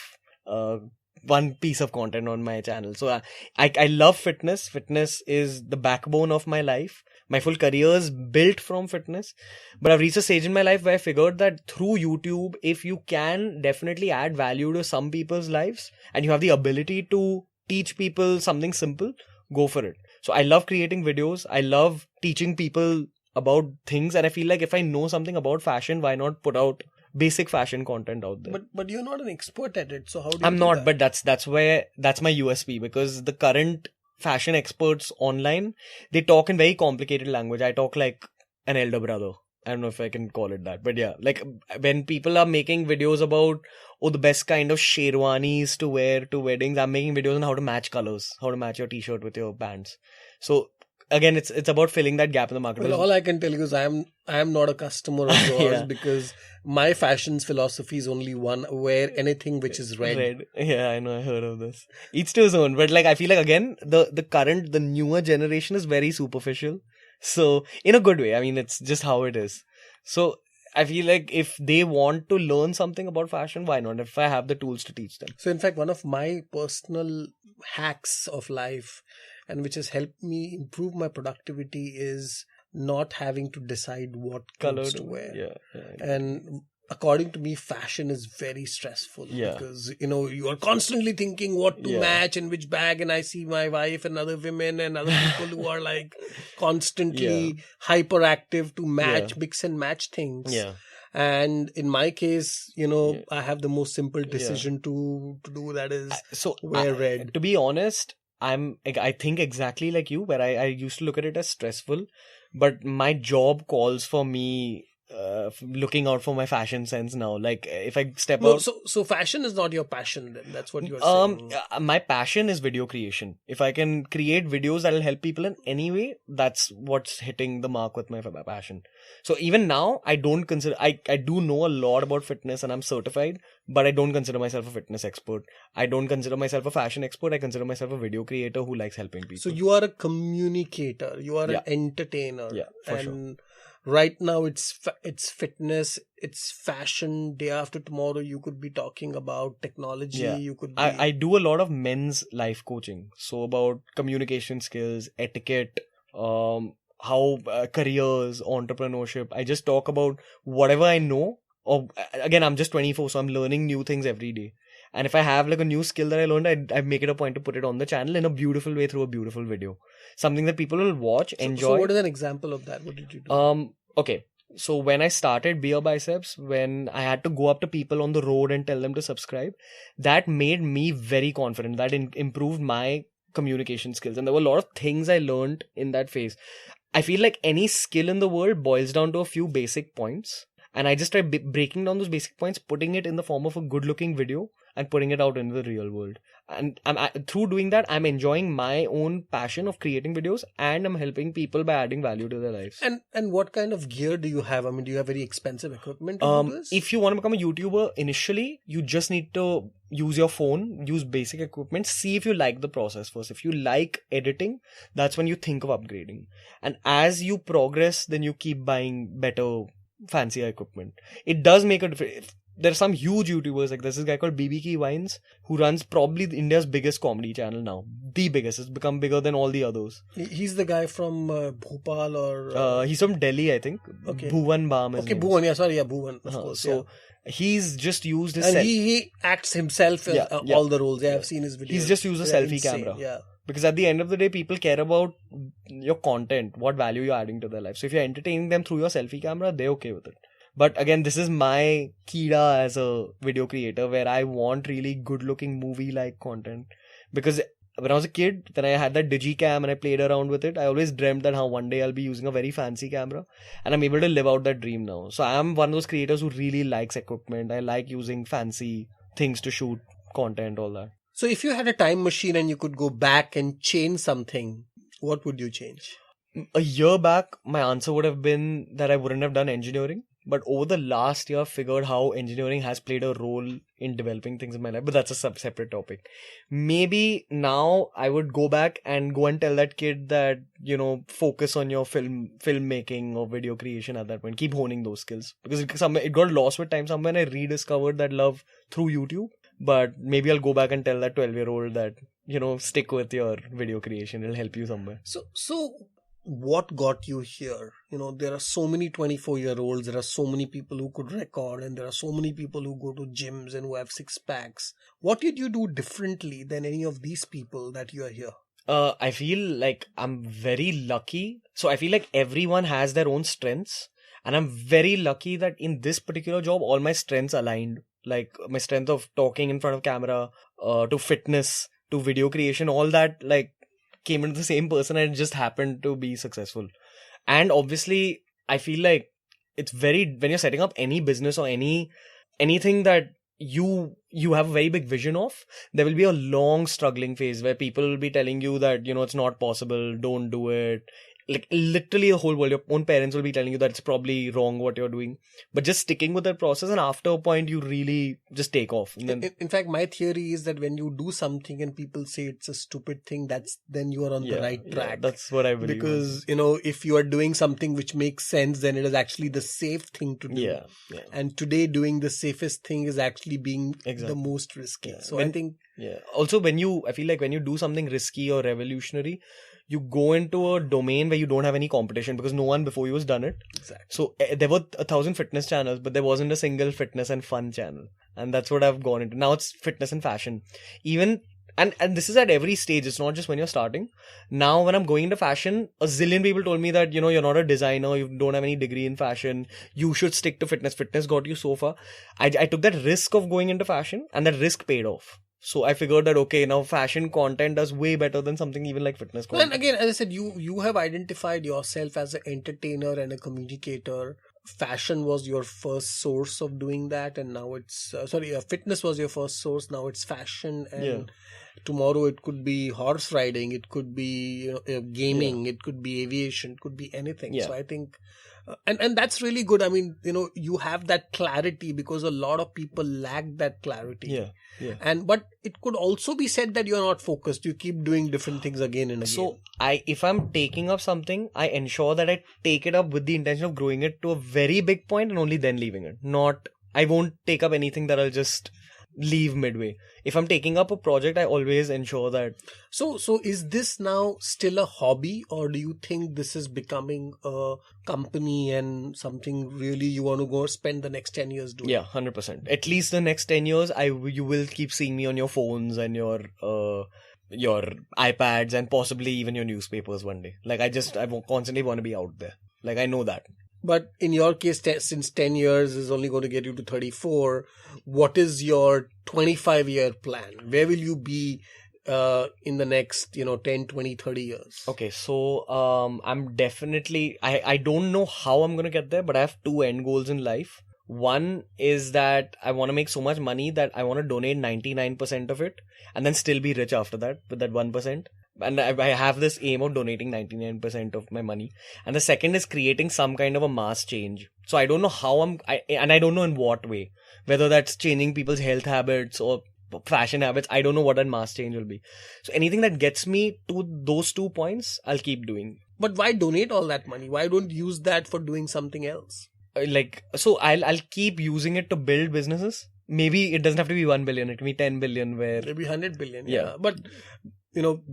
one piece of content on my channel. So I love fitness. Fitness is the backbone of my life. My full career is built from fitness. But I've reached a stage in my life where I figured that through YouTube, if you can definitely add value to some people's lives, and you have the ability to teach people something simple, go for it. So I love creating videos. I love teaching people about things. And I feel like if I know something about fashion, why not put out basic fashion content out there? But you're not an expert at it. So how do you I'm do not, that? but that's my USP, because the current fashion experts online, they talk in very complicated language. I talk like an elder brother. I don't know if I can call it that, but yeah, like when people are making videos about the best kind of sherwanis to wear to weddings, I'm making videos on how to match colors, how to match your t-shirt with your pants. So again, it's about filling that gap in the market. Well, all I can tell you is I am not a customer of yours because my fashion's philosophy is only one: wear anything which is red. Yeah, I know, I heard of this. Each to his own, but like I feel like again the newer generation is very superficial. So in a good way, I mean, it's just how it is. So I feel like if they want to learn something about fashion, why not? If I have the tools to teach them. So in fact, one of my personal hacks of life, and which has helped me improve my productivity, is not having to decide what clothes to wear. Yeah. And according to me, fashion is very stressful because you are constantly thinking what to match and which bag. And I see my wife and other women and other people who are like constantly hyperactive to match, mix and match things. Yeah. And in my case, I have the most simple decision to do, that is wear red. To be honest, I think exactly like you, where I used to look at it as stressful, but my job calls for me looking out for my fashion sense now. Like if I step No, out. so fashion is not your passion then. That's what you're saying. My passion is video creation. If I can create videos that'll help people in any way, that's what's hitting the mark with my passion. So even now, I don't consider, I do know a lot about fitness and I'm certified, but I don't consider myself a fitness expert. I don't consider myself a fashion expert. I consider myself a video creator who likes helping people. So you are a communicator. You are Yeah. an entertainer. Yeah, for sure. And right now it's fitness, it's fashion. Day after tomorrow you could be talking about technology. Yeah. You could be... I do a lot of men's life coaching. So about communication skills, etiquette, how careers, entrepreneurship. I just talk about whatever I know. Or again, I'm just 24, so I'm learning new things every day. And if I have like a new skill that I learned, I make it a point to put it on the channel in a beautiful way through a beautiful video. Something that people will watch, enjoy. So what is an example of that? What did you do? Okay. So when I started Beerbiceps, when I had to go up to people on the road and tell them to subscribe, that made me very confident. That improved my communication skills. And there were a lot of things I learned in that phase. I feel like any skill in the world boils down to a few basic points. And I just tried breaking down those basic points, putting it in the form of a good looking video and putting it out into the real world. And through doing that, I'm enjoying my own passion of creating videos and I'm helping people by adding value to their lives. And what kind of gear do you have? I mean, do you have very expensive equipment to do this? If you want to become a YouTuber, initially, you just need to use your phone, use basic equipment, see if you like the process first. If you like editing, that's when you think of upgrading. And as you progress, then you keep buying better, fancier equipment. It does make a difference. There are some huge YouTubers, like there's this guy called GOQii Vines who runs probably India's biggest comedy channel now. The biggest. It's become bigger than all the others. He's the guy from Bhopal or... he's from Delhi, I think. Okay. Bhuvan Bam. Okay, Bhuvan. Yeah, sorry. Yeah, Bhuvan. Of course. So he's just used his... And he acts himself in all the roles. I've seen his videos. He's just used a selfie camera. Yeah. Because at the end of the day, people care about your content, what value you're adding to their life. So if you're entertaining them through your selfie camera, they're okay with it. But again, this is my kida as a video creator where I want really good looking movie-like content. Because when I was a kid, then I had that digicam and I played around with it. I always dreamt that how one day I'll be using a very fancy camera. And I'm able to live out that dream now. So I am one of those creators who really likes equipment. I like using fancy things to shoot content, all that. So if you had a time machine and you could go back and change something, what would you change? A year back, my answer would have been that I wouldn't have done engineering. But over the last year, I figured how engineering has played a role in developing things in my life. But that's a separate topic. Maybe now I would go back and tell that kid that, focus on your filmmaking or video creation at that point. Keep honing those skills. Because it got lost with time. Somewhere I rediscovered that love through YouTube. But maybe I'll go back and tell that 12-year-old that, stick with your video creation. It'll help you somewhere. So what got you here? There are so many 24-year-olds, there are so many people who could record, and there are so many people who go to gyms and who have six packs. What did you do differently than any of these people that you are here? I feel like I'm very lucky. So I feel like everyone has their own strengths. And I'm very lucky that in this particular job, all my strengths aligned. Like my strength of talking in front of camera, to fitness, to video creation, all that came into the same person and it just happened to be successful. And obviously, I feel like it's when you're setting up any business or anything that you have a very big vision of, there will be a long struggling phase where people will be telling you that, it's not possible, don't do it. Like literally the whole world, your own parents will be telling you that it's probably wrong what you're doing, but just sticking with that process, and after a point you really just take off. And then, in fact, my theory is that when you do something and people say it's a stupid thing, then you are on the right track. Yeah, that's what I believe. Because if you are doing something which makes sense, then it is actually the safe thing to do. Yeah. And today doing the safest thing is actually being the most risky. Yeah. So I think also I feel like when you do something risky or revolutionary, you go into a domain where you don't have any competition because no one before you has done it. Exactly. So there were 1,000 fitness channels, but there wasn't a single fitness and fun channel. And that's what I've gone into. Now it's fitness and fashion. Even, and this is at every stage. It's not just when you're starting. Now when I'm going into fashion, a zillion people told me that, you're not a designer, you don't have any degree in fashion, you should stick to fitness. Fitness got you so far. I took that risk of going into fashion and that risk paid off. So I figured that, okay, now fashion content does way better than something even like fitness content. And again, as I said, you have identified yourself as an entertainer and a communicator. Fashion was your first source of doing that, and now it's fitness was your first source. Now it's fashion, and tomorrow it could be horse riding, it could be gaming, it could be aviation, it could be anything. So I think. And that's really good. I mean, you have that clarity, because a lot of people lack that clarity. But it could also be said that you're not focused. You keep doing different things again and again. So if I'm taking up something, I ensure that I take it up with the intention of growing it to a very big point and only then leaving it. I won't take up anything that I'll just leave midway. If I'm taking up a project, I always ensure that. So is this now still a hobby, or do you think this is becoming a company and something really you want to go spend the next 10 years doing? Yeah, 100%. At least the next 10 years, you will keep seeing me on your phones and your iPads and possibly even your newspapers one day. Like I constantly want to be out there. Like I know that. But in your case, since 10 years is only going to get you to 34, what is your 25-year plan? Where will you be in the next 10, 20, 30 years? Okay, so I'm definitely, I don't know how I'm going to get there, but I have two end goals in life. One is that I want to make so much money that I want to donate 99% of it and then still be rich after that with that 1%. And I have this aim of donating 99% of my money. And the second is creating some kind of a mass change. So I don't know how and I don't know in what way. Whether that's changing people's health habits or fashion habits, I don't know what that mass change will be. So anything that gets me to those 2 points, I'll keep doing. But why donate all that money? Why don't you use that for doing something else? So I'll keep using it to build businesses. Maybe it doesn't have to be 1 billion. It can be 10 billion maybe 100 billion. Yeah. But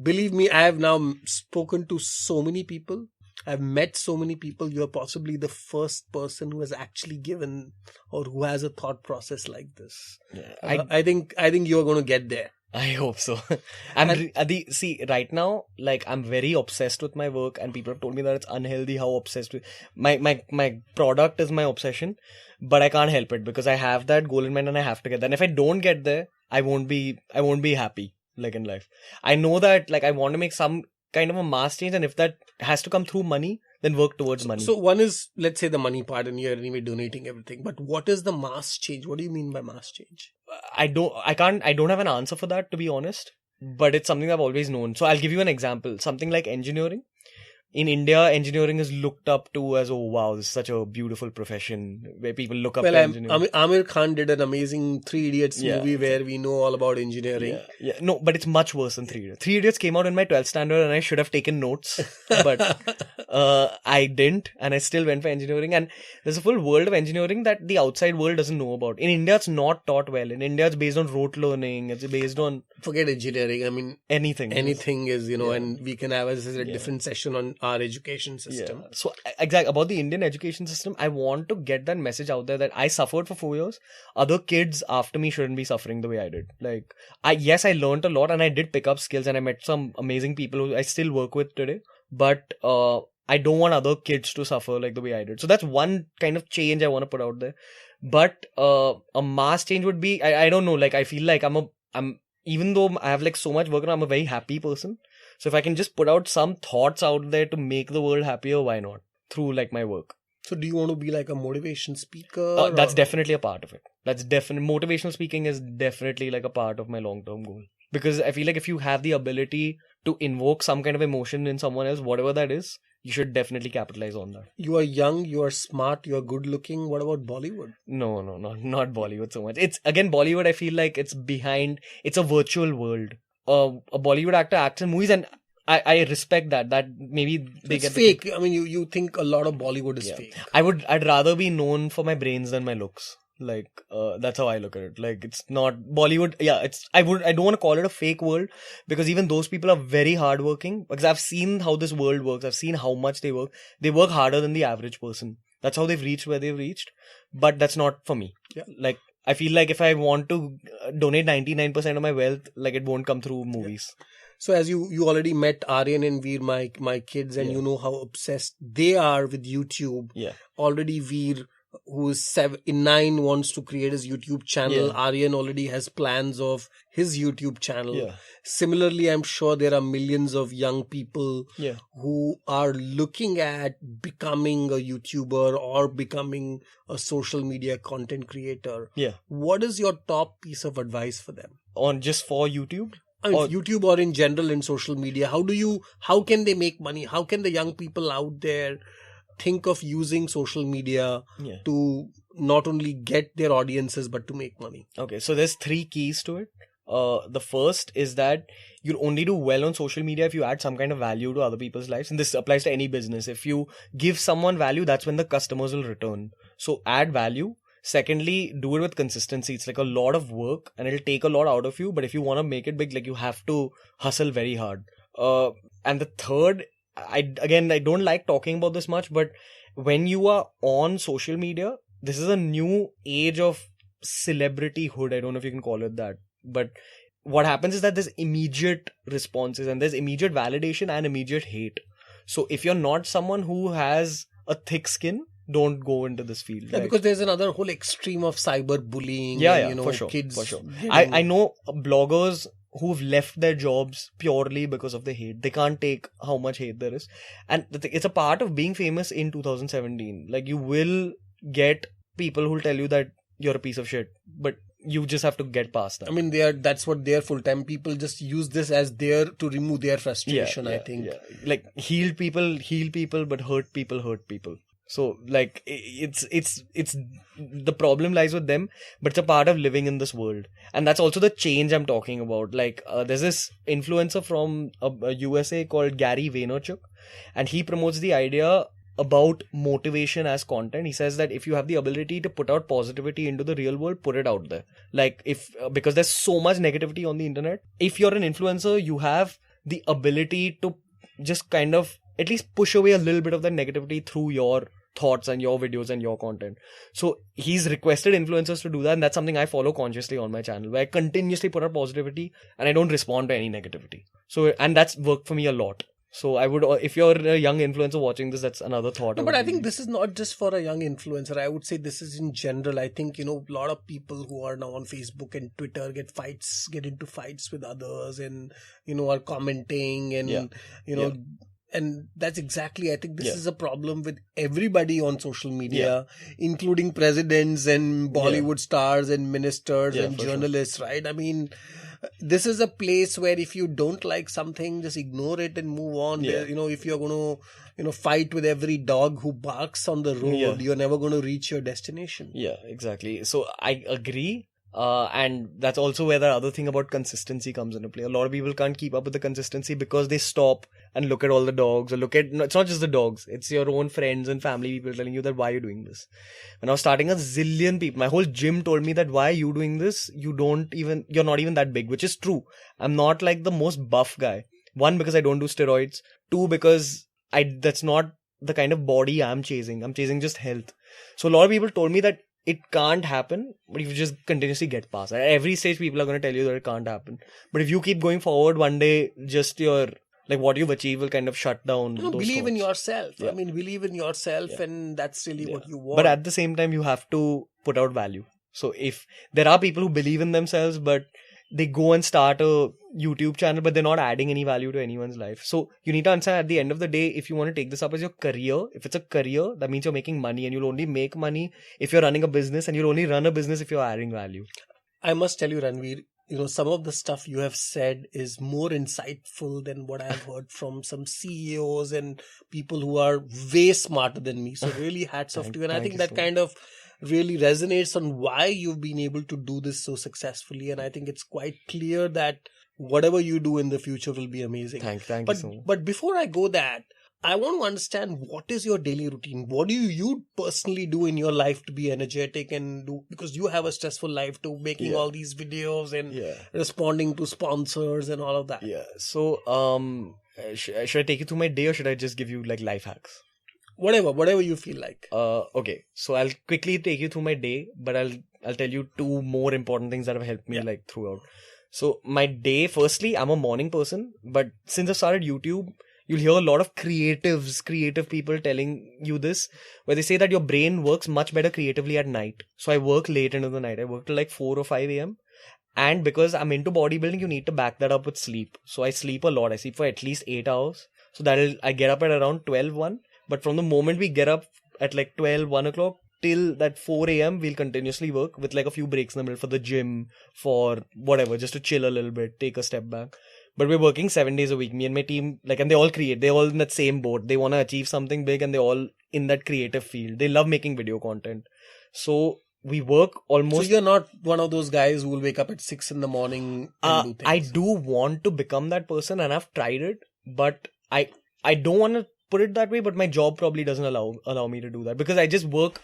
believe me, I have now spoken to so many people. I've met so many people. You're possibly the first person who has actually given or who has a thought process like this. Yeah, I think you're going to get there. I hope so. Right now, like I'm very obsessed with my work, and people have told me that it's unhealthy how obsessed with my product is my obsession, but I can't help it because I have that goal in mind and I have to get there. And if I don't get there, I won't be happy. Like in life, I know that like I want to make some kind of a mass change, and if that has to come through money, then work towards money. So one is, let's say, the money part, and you're anyway donating everything. But what is the mass change? What do you mean by mass change? I don't have an answer for that, to be honest. But it's something I've always known. So I'll give you an example. Something like engineering. In India, engineering is looked up to as, oh wow, this is such a beautiful profession where people look up to engineering. Amir Khan did an amazing 3 Idiots movie where we know all about engineering. Yeah. No, but it's much worse than 3 Idiots. 3 Idiots came out in my 12th standard and I should have taken notes, but I didn't, and I still went for engineering. And there's a full world of engineering that the outside world doesn't know about. In India, it's not taught well. In India, it's based on rote learning. It's based on... Forget engineering. I mean... Anything is, and we can have a different session on our education system. Yeah. So exactly about the Indian education system, I want to get that message out there that I suffered for 4 years. Other kids after me shouldn't be suffering the way I did. Like, I learned a lot and I did pick up skills and I met some amazing people who I still work with today. But I don't want other kids to suffer like the way I did. So that's one kind of change I want to put out there. But a mass change would be, I don't know, like I feel like I'm even though I have like so much work on, I'm a very happy person. So if I can just put out some thoughts out there to make the world happier, why not? Through like my work. So do you want to be like a motivation speaker? That's definitely a part of it. Motivational speaking is definitely like a part of my long-term goal. Because I feel like if you have the ability to invoke some kind of emotion in someone else, whatever that is, you should definitely capitalize on that. You are young, you are smart, you are good looking. What about Bollywood? No, not Bollywood so much. It's again, Bollywood, I feel like it's a virtual world. A Bollywood actor acts in movies, and I respect that maybe they it's fake. I mean, you think a lot of Bollywood is fake. I'd rather be known for my brains than my looks. Like that's how I look at it. Like it's not Bollywood. Yeah, I don't want to call it a fake world, because even those people are very hardworking. Because I've seen how this world works. I've seen how much they work. They work harder than the average person. That's how they've reached where they've reached. But that's not for me. Yeah. Like I feel like if I want to donate 99% of my wealth, like it won't come through movies. Yeah. So as you already met Aryan and Veer, my kids, and you know how obsessed they are with YouTube. Yeah. Already Veer who's 9 wants to create his YouTube channel. Yeah. Aryan already has plans of his YouTube channel. Yeah. Similarly, I'm sure there are millions of young people Yeah. who are looking at becoming a YouTuber or becoming a social media content creator. Yeah. What is your top piece of advice for them? On just for YouTube? I mean, Or- YouTube or in general in social media, how can they make money? How can the young people out there think of using social media Yeah. to not only get their audiences but to make money? Okay, so there's 3 keys to it. The first is that you'll only do well on social media if you add some kind of value to other people's lives. And this applies to any business. If you give someone value, that's when the customers will return. So add value. Secondly, do it with consistency. It's like a lot of work and it'll take a lot out of you. But if you want to make it big, like you have to hustle very hard. And the third, I don't like talking about this much, but when you are on social media, this is a new age of celebrityhood. I don't know if you can call it that. But what happens is that there's immediate responses and there's immediate validation and immediate hate. So if you're not someone who has a thick skin, don't go into this field. Yeah, because there's another whole extreme of cyberbullying. Yeah, and, yeah, you know, for sure, kids. for sure. getting- I know bloggers who've left their jobs purely because of the hate. They can't take how much hate there is. And it's a part of being famous in 2017. Like, you will get people who'll tell you that you're a piece of shit, but you just have to get past that. I mean, that's what they're full-time. People just use this as to remove their frustration, I think. Yeah. Like, heal people, but hurt people. So, like, it's the problem lies with them, but it's a part of living in this world. And that's also the change I'm talking about. Like, there's this influencer from USA called Gary Vaynerchuk, and he promotes the idea about motivation as content. He says that if you have the ability to put out positivity into the real world, put it out there. Like, because there's so much negativity on the internet, if you're an influencer, you have the ability to just kind of at least push away a little bit of the negativity through your thoughts and your videos and your content. So he's requested influencers to do that, and that's something I follow consciously on my channel, where I continuously put out positivity and I don't respond to any negativity. So, and that's worked for me a lot. So I would, if you're a young influencer watching this, that's another thought. No, but I think this is not just for a young influencer. I would say this is in general. I think, a lot of people who are now on Facebook and Twitter get into fights with others and, are commenting and, and that's exactly, I think this is a problem with everybody on social media, including presidents and Bollywood stars and ministers and journalists, right? I mean, this is a place where if you don't like something, just ignore it and move on. There, if you're going to, fight with every dog who barks on the road, you're never going to reach your destination. Yeah, exactly. So I agree. And that's also where the other thing about consistency comes into play. A lot of people can't keep up with the consistency because they stop and look at all the dogs, or it's not just the dogs, it's your own friends and family people telling you that why are you doing this. When I was starting, a zillion people, my whole gym told me that why are you doing this? You're not even that big, which is true. I'm not like the most buff guy. 1, because I don't do steroids. 2, because that's not the kind of body I'm chasing. I'm chasing just health. So a lot of people told me that it can't happen, but if you just continuously get past. At every stage, people are going to tell you that it can't happen. But if you keep going forward, one day, just what you've achieved will kind of shut down. Believe in yourself. Yeah. I mean, believe in yourself, and that's really what you want. But at the same time, you have to put out value. So if there are people who believe in themselves, but they go and start a YouTube channel, but they're not adding any value to anyone's life. So you need to understand, at the end of the day, if you want to take this up as your career, if it's a career, that means you're making money, and you'll only make money if you're running a business, and you'll only run a business if you're adding value. I must tell you, Ranveer, some of the stuff you have said is more insightful than what I've heard from some CEOs and people who are way smarter than me. So really hats off to you. And I think that kind of really resonates on why you've been able to do this so successfully. And I think it's quite clear that whatever you do in the future will be amazing. Thank you so much. But before I go that, I want to understand, what is your daily routine? What do you personally do in your life to be energetic and do, because you have a stressful life too, making all these videos and responding to sponsors and all of that. Yeah. So, should I take you through my day, or should I just give you like life hacks? Whatever you feel like. Okay. So I'll quickly take you through my day, but I'll tell you 2 more important things that have helped me throughout. So my day, firstly, I'm a morning person, but since I started YouTube, you'll hear a lot of creative people telling you this, where they say that your brain works much better creatively at night. So I work late into the night. I work till like 4 or 5 a.m. And because I'm into bodybuilding, you need to back that up with sleep. So I sleep a lot. I sleep for at least 8 hours. So I get up at around 12, 1. But from the moment we get up at like 12, 1 o'clock till that 4 a.m., we'll continuously work with like a few breaks in the middle for the gym, for whatever, just to chill a little bit, take a step back. But we're working 7 days a week, me and my team, like, and they all create. They're all in that same boat. They want to achieve something big and they're all in that creative field. They love making video content. So we work almost... So you're not one of those guys who will wake up at 6 in the morning and do things. I do want to become that person and I've tried it, but I don't want to put it that way, but my job probably doesn't allow me to do that, because I just work...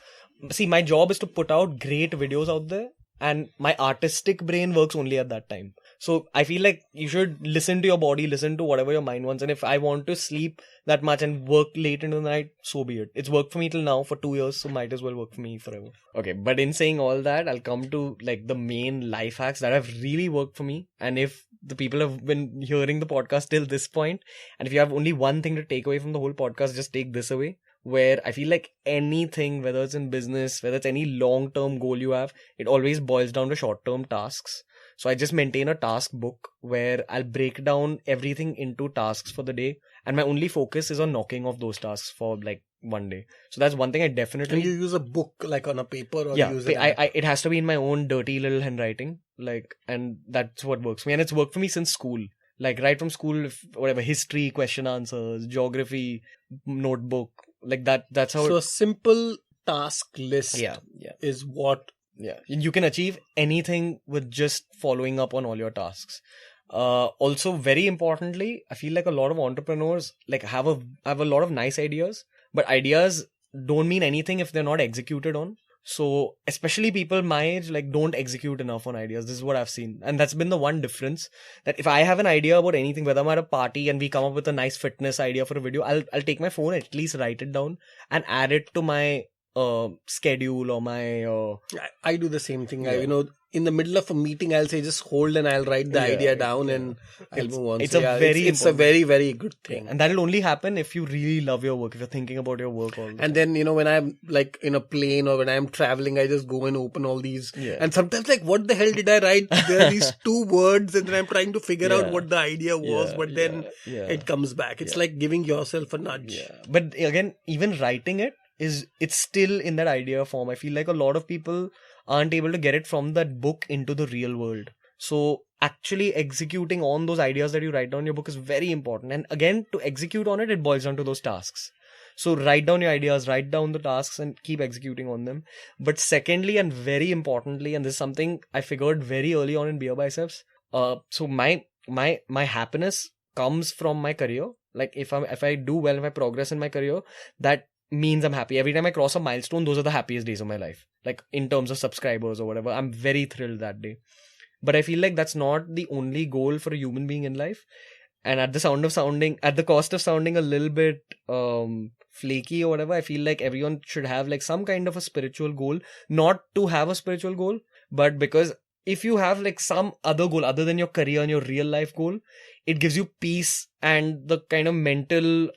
See, my job is to put out great videos out there, and my artistic brain works only at that time. So I feel like you should listen to your body, listen to whatever your mind wants. And if I want to sleep that much and work late into the night, so be it. It's worked for me till now for 2 years, so might as well work for me forever. Okay, but in saying all that, I'll come to like the main life hacks that have really worked for me. And if the people have been hearing the podcast till this point, and if you have only one thing to take away from the whole podcast, just take this away. Where I feel like anything, whether it's in business, whether it's any long-term goal you have, it always boils down to short-term tasks. So I just maintain a task book where I'll break down everything into tasks for the day. And my only focus is on knocking off those tasks for like one day. So that's one thing I definitely... And you use a book like on a paper, or yeah, you use it has to be in my own dirty little handwriting. Like, and that's what works for me. And it's worked for me since school. Like right from school, whatever, history, question answers, geography, notebook, like that's how... So a simple task list yeah. is what... Yeah, you can achieve anything with just following up on all your tasks. Also, very importantly, I feel like a lot of entrepreneurs like have a lot of nice ideas, but ideas don't mean anything if they're not executed on. So especially people my age like don't execute enough on ideas. This is what I've seen, and that's been the one difference. That if I have an idea about anything, whether I'm at a party and we come up with a nice fitness idea for a video, I'll take my phone, at least write it down and add it to my schedule or my... I do the same thing. Yeah. In the middle of a meeting, I'll say just hold and I'll write the idea down and I'll move on. It's so, it's a very, very good thing. Yeah. And that'll only happen if you really love your work, if you're thinking about your work all the time. And then, when I'm like in a plane or when I'm traveling, I just go and open all these. Yeah. And sometimes like, what the hell did I write? There are these 2 words and then I'm trying to figure out what the idea was, but then it comes back. It's like giving yourself a nudge. Yeah. But again, even writing it's still in that idea form. I feel like a lot of people aren't able to get it from that book into the real world. So actually executing on those ideas that you write down in your book is very important. And again, to execute on it boils down to those tasks. So write down your ideas, write down the tasks and keep executing on them. But secondly, and very importantly, and this is something I figured very early on in Beerbiceps. So my happiness comes from my career. Like if I do well, if I progress in my career, that means I'm happy. Every time I cross a milestone, those are the happiest days of my life. Like in terms of subscribers or whatever, I'm very thrilled that day. But I feel like that's not the only goal for a human being in life. And at the cost of sounding a little bit flaky or whatever, I feel like everyone should have like some kind of a spiritual goal. Not to have a spiritual goal, but because if you have like some other goal other than your career and your real life goal, it gives you peace and the kind of mental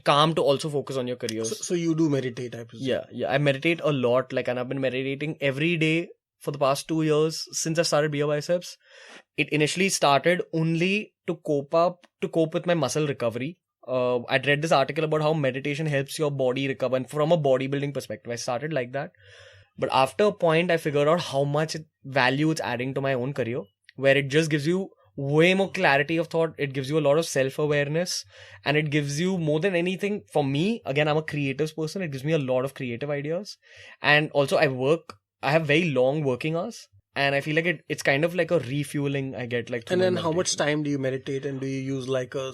calm to also focus on your career. So you do meditate, I presume? Yeah. I meditate a lot, and I've been meditating every day for the past 2 years since I started Beerbiceps. It initially started only to cope with my muscle recovery. I'd read this article about how meditation helps your body recover, and from a bodybuilding perspective, I started like that. But after a point, I figured out how much value it's adding to my own career, where it just gives you way more clarity of thought. It gives you a lot of self-awareness, and it gives you more than anything. For me, again, I'm a creative person. It gives me a lot of creative ideas. And also I have very long working hours, and I feel like it's kind of like a refueling I get like. And then how much time do you meditate, and do you use like a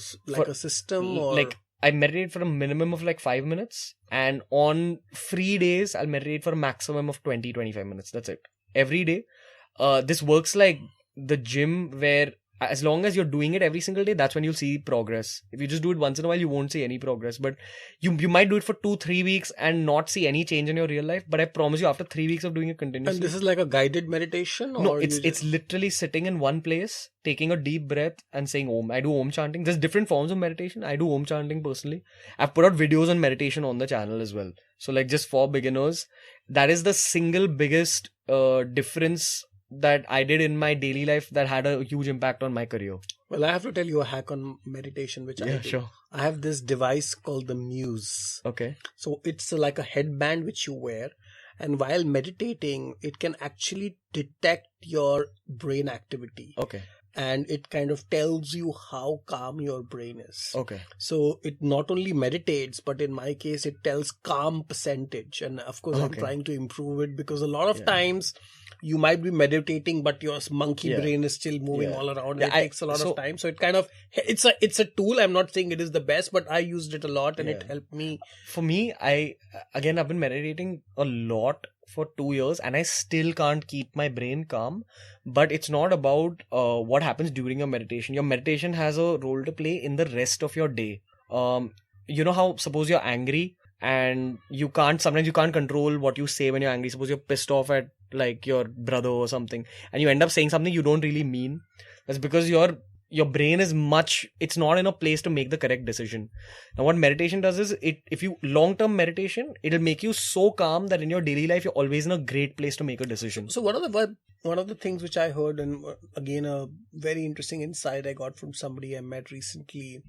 system or like I meditate for a minimum of like 5 minutes, and on free days I'll meditate for a maximum of 20-25 minutes. That's it. Every day. This works like the gym where as long as you're doing it every single day, that's when you'll see progress. If you just do it once in a while, you won't see any progress. But you might do it for 2-3 weeks and not see any change in your real life. But I promise you, after 3 weeks of doing it continuously. And this is like a guided meditation? Or No, it's literally sitting in one place, taking a deep breath and saying Om. I do Om chanting. There's different forms of meditation. I do Om chanting personally. I've put out videos on meditation on the channel as well. So like just for beginners, that is the single biggest difference that I did in my daily life that had a huge impact on my career. Well, I have to tell you a hack on meditation, which I do. Sure. I have this device called the Muse. Okay. So it's like a headband which you wear. And while meditating, it can actually detect your brain activity. Okay. And it kind of tells you how calm your brain is. Okay. So it not only meditates, but in my case, it tells calm percentage. And of course, I'm trying to improve it because a lot of times you might be meditating, but your monkey brain is still moving all around. And it takes a lot of time. So it kind of, it's a tool. I'm not saying it is the best, but I used it a lot and it helped me. For me, I've been meditating a lot for 2 years and I still can't keep my brain calm. But it's not about what happens during your meditation. Your meditation has a role to play in the rest of your day. You know how suppose you're angry and sometimes you can't control what you say when you're angry. Suppose you're pissed off at like your brother or something and you end up saying something you don't really mean. That's because your brain is it's not in a place to make the correct decision. Now what meditation does is if you long-term meditation, it'll make you so calm that in your daily life you're always in a great place to make a decision. So one of the things which I heard, and again a very interesting insight I got from somebody I met recently,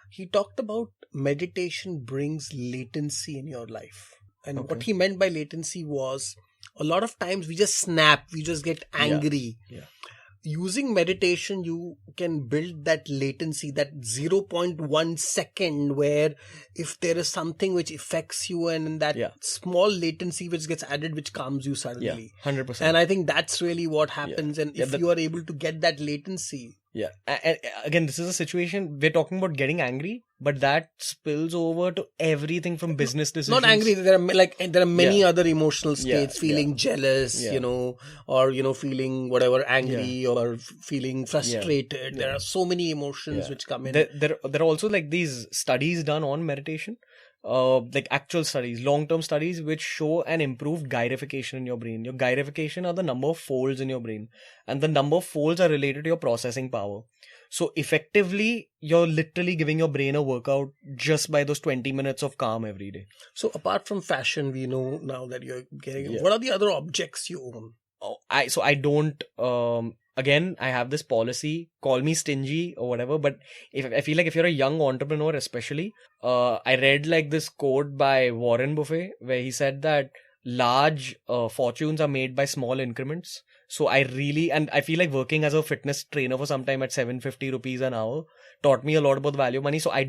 he talked about meditation brings latency in your life. And what he meant by latency was a lot of times we just snap, we just get angry. Yeah. Using meditation, you can build that latency, that 0.1 second where if there is something which affects you and that small latency which gets added, which calms you suddenly. 100%. And I think that's really what happens. And if you are able to get that latency. Yeah. And again, this is a situation, we're talking about getting angry, but that spills over to everything from business decisions. Not angry. There are many other emotional states, feeling jealous, or, feeling whatever, angry or feeling frustrated. There are so many emotions which come in. There are also like these studies done on meditation. Like actual studies, long-term studies which show an improved gyrification in your brain. Your gyrification are the number of folds in your brain, and the number of folds are related to your processing power. So effectively, you're literally giving your brain a workout just by those 20 minutes of calm every day. So apart from fashion, we know now that you're getting, what are the other objects you own? I don't, again, I have this policy, call me stingy or whatever, but I feel like if you're a young entrepreneur especially, I read like this quote by Warren Buffett where he said that large fortunes are made by small increments. So I feel like working as a fitness trainer for some time at 750 rupees an hour taught me a lot about the value of money. So I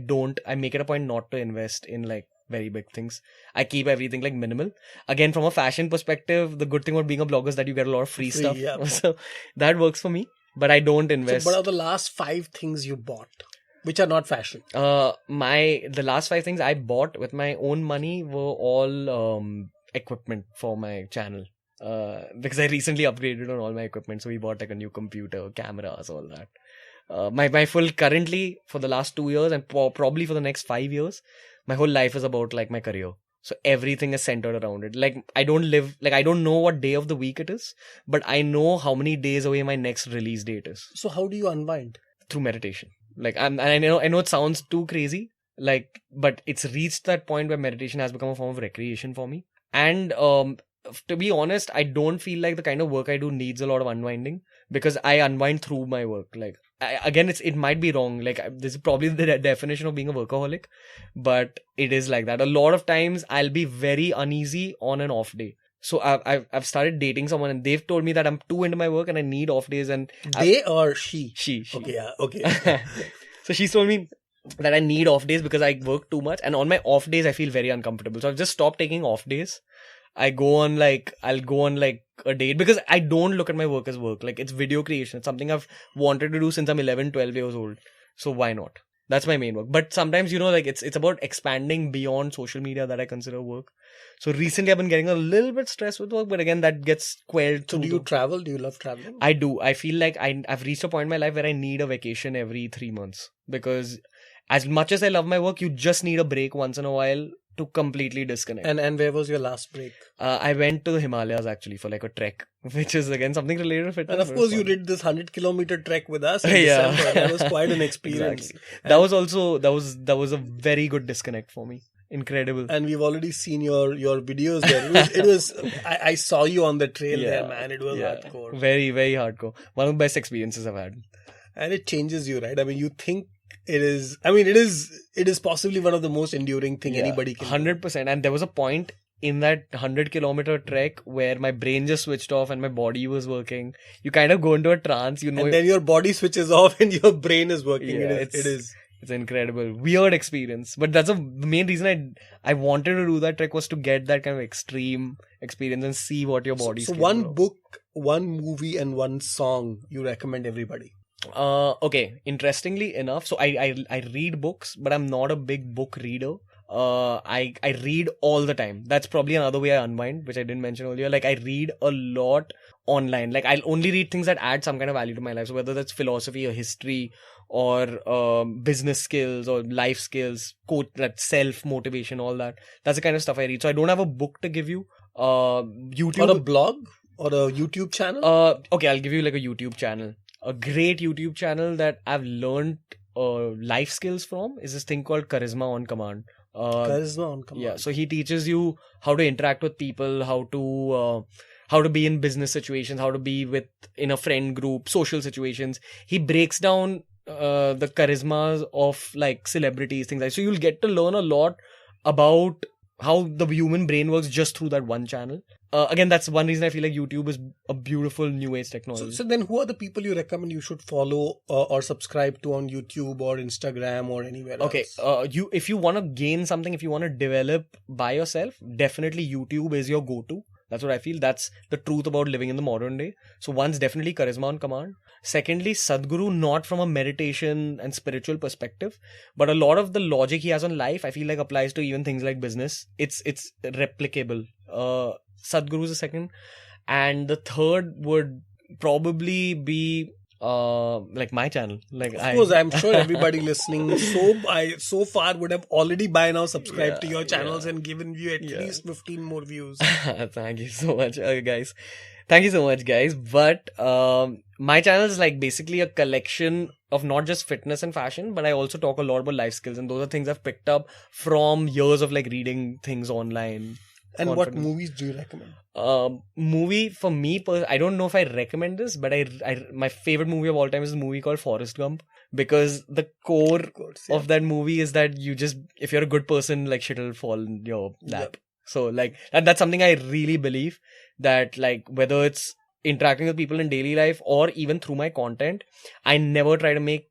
make it a point not to invest in like very big things. I keep everything like minimal. Again, from a fashion perspective, the good thing about being a blogger is that you get a lot of free stuff. Yeah. So that works for me, but I don't invest. So what are the last 5 things you bought which are not fashion? The last 5 things I bought with my own money were all equipment for my channel. Because I recently upgraded on all my equipment. So we bought like a new computer, cameras, all that. My full currently for the last 2 years and probably for the next 5 years, my whole life is about like my career. So everything is centered around it. Like I don't know what day of the week it is, but I know how many days away my next release date is. So how do you unwind? Through meditation. Like I know it sounds too crazy, like, but it's reached that point where meditation has become a form of recreation for me. And to be honest, I don't feel like the kind of work I do needs a lot of unwinding because I unwind through my work. Like it might be wrong. Like this is probably the definition of being a workaholic, but it is like that. A lot of times I'll be very uneasy on an off day. So I've started dating someone and they've told me that I'm too into my work and I need off days. And or she? She. Okay, yeah, okay. So she's told me that I need off days because I work too much, and on my off days I feel very uncomfortable. So I've just stopped taking off days. I'll go on like a date because I don't look at my work as work. Like it's video creation. It's something I've wanted to do since I'm 11, 12 years old. So why not? That's my main work. But sometimes, like it's about expanding beyond social media that I consider work. So recently I've been getting a little bit stressed with work, but again, that gets quelled. So do you travel? Do you love traveling? I do. I feel like I've reached a point in my life where I need a vacation every 3 months, because as much as I love my work, you just need a break once in a while to completely disconnect. And where was your last break? I went to the Himalayas actually for like a trek, which is again something related to fitness. And of course, you did this 100-kilometer trek with us in December. That was quite an experience. Exactly. That was a very good disconnect for me. Incredible. And we've already seen your videos there. It was I saw you on the trail there, man. It was hardcore. Very, very hardcore. One of the best experiences I've had. And it changes you, right? I mean, you think it is possibly one of the most enduring thing anybody can 100%. And there was a point in that 100-kilometer trek where my brain just switched off and my body was working. You kind of go into a trance, and then your body switches off and your brain is working. It's incredible. Weird experience. But that's the main reason I wanted to do that trek, was to get that kind of extreme experience and see what your body's capable of. One book, one movie, and one song you recommend everybody. Okay. Interestingly enough, so I read books, but I'm not a big book reader. I read all the time. That's probably another way I unwind, which I didn't mention earlier. Like, I read a lot online. Like, I'll only read things that add some kind of value to my life. So whether that's philosophy or history or business skills or life skills, that self-motivation, all that. That's the kind of stuff I read. So I don't have a book to give you. YouTube. Or a blog? Or a YouTube channel? Okay, I'll give you like a YouTube channel. A great YouTube channel that I've learned life skills from is this thing called Charisma on Command. Charisma on Command. Yeah, so he teaches you how to interact with people, how to be in business situations, how to be in a friend group, social situations. He breaks down the charismas of like celebrities, things like that. So you'll get to learn a lot about how the human brain works just through that one channel. Again, that's one reason I feel like YouTube is a beautiful new age technology. So then who are the people you recommend you should follow or subscribe to on YouTube or Instagram or anywhere else? Okay, if you want to gain something, if you want to develop by yourself, definitely YouTube is your go-to. That's what I feel. That's the truth about living in the modern day. So one's definitely Charisma on Command. Secondly, Sadhguru, not from a meditation and spiritual perspective, but a lot of the logic he has on life, I feel like applies to even things like business. It's replicable. Sadhguru is the second. And the third would probably be like my channel. Like, of course, I'm sure everybody listening so far would have already by now subscribed to your channels and given you at least 15 more views. Thank you so much, guys. Thank you so much, guys. But my channel is like basically a collection of not just fitness and fashion, but I also talk a lot about life skills, and those are things I've picked up from years of like reading things online. And what movies do you recommend? Movie for me, I don't know if I recommend this, but my favorite movie of all time is a movie called Forrest Gump, because the core of that movie is that you just, if you're a good person, like shit will fall in your lap. So like that's something I really believe, that like whether it's interacting with people in daily life or even through my content, I never try to make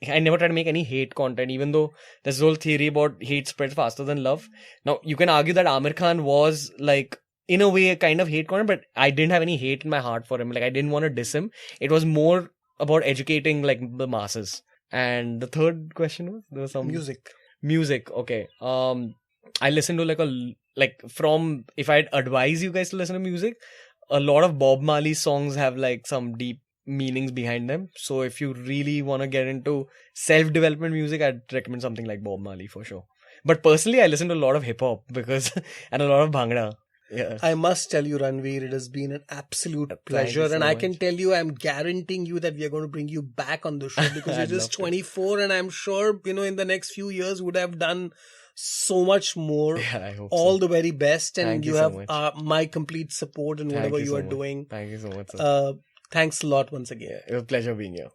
any hate content, even though there's this whole theory about hate spreads faster than love. Now, you can argue that Amir Khan was like, in a way, a kind of hate content, but I didn't have any hate in my heart for him. Like, I didn't want to diss him. It was more about educating like the masses. And the third question was, there was some music. Okay. I listen to if I'd advise you guys to listen to music, a lot of Bob Marley songs have like some deep meanings behind them. So if you really want to get into self-development music, I'd recommend something like Bob Marley for sure. But personally, I listen to a lot of hip-hop and a lot of Bhangra. Yeah. I must tell you, Ranveer, it has been an absolute pleasure. And I can tell you, I'm guaranteeing you that we are going to bring you back on the show, because you're just 24 and I'm sure, in the next few years would have done so much more. Yeah, I hope all so. the very best. And Thank you so have much. My complete support in whatever you are doing. Thank you so much, sir. Thanks a lot once again. It was a pleasure being here.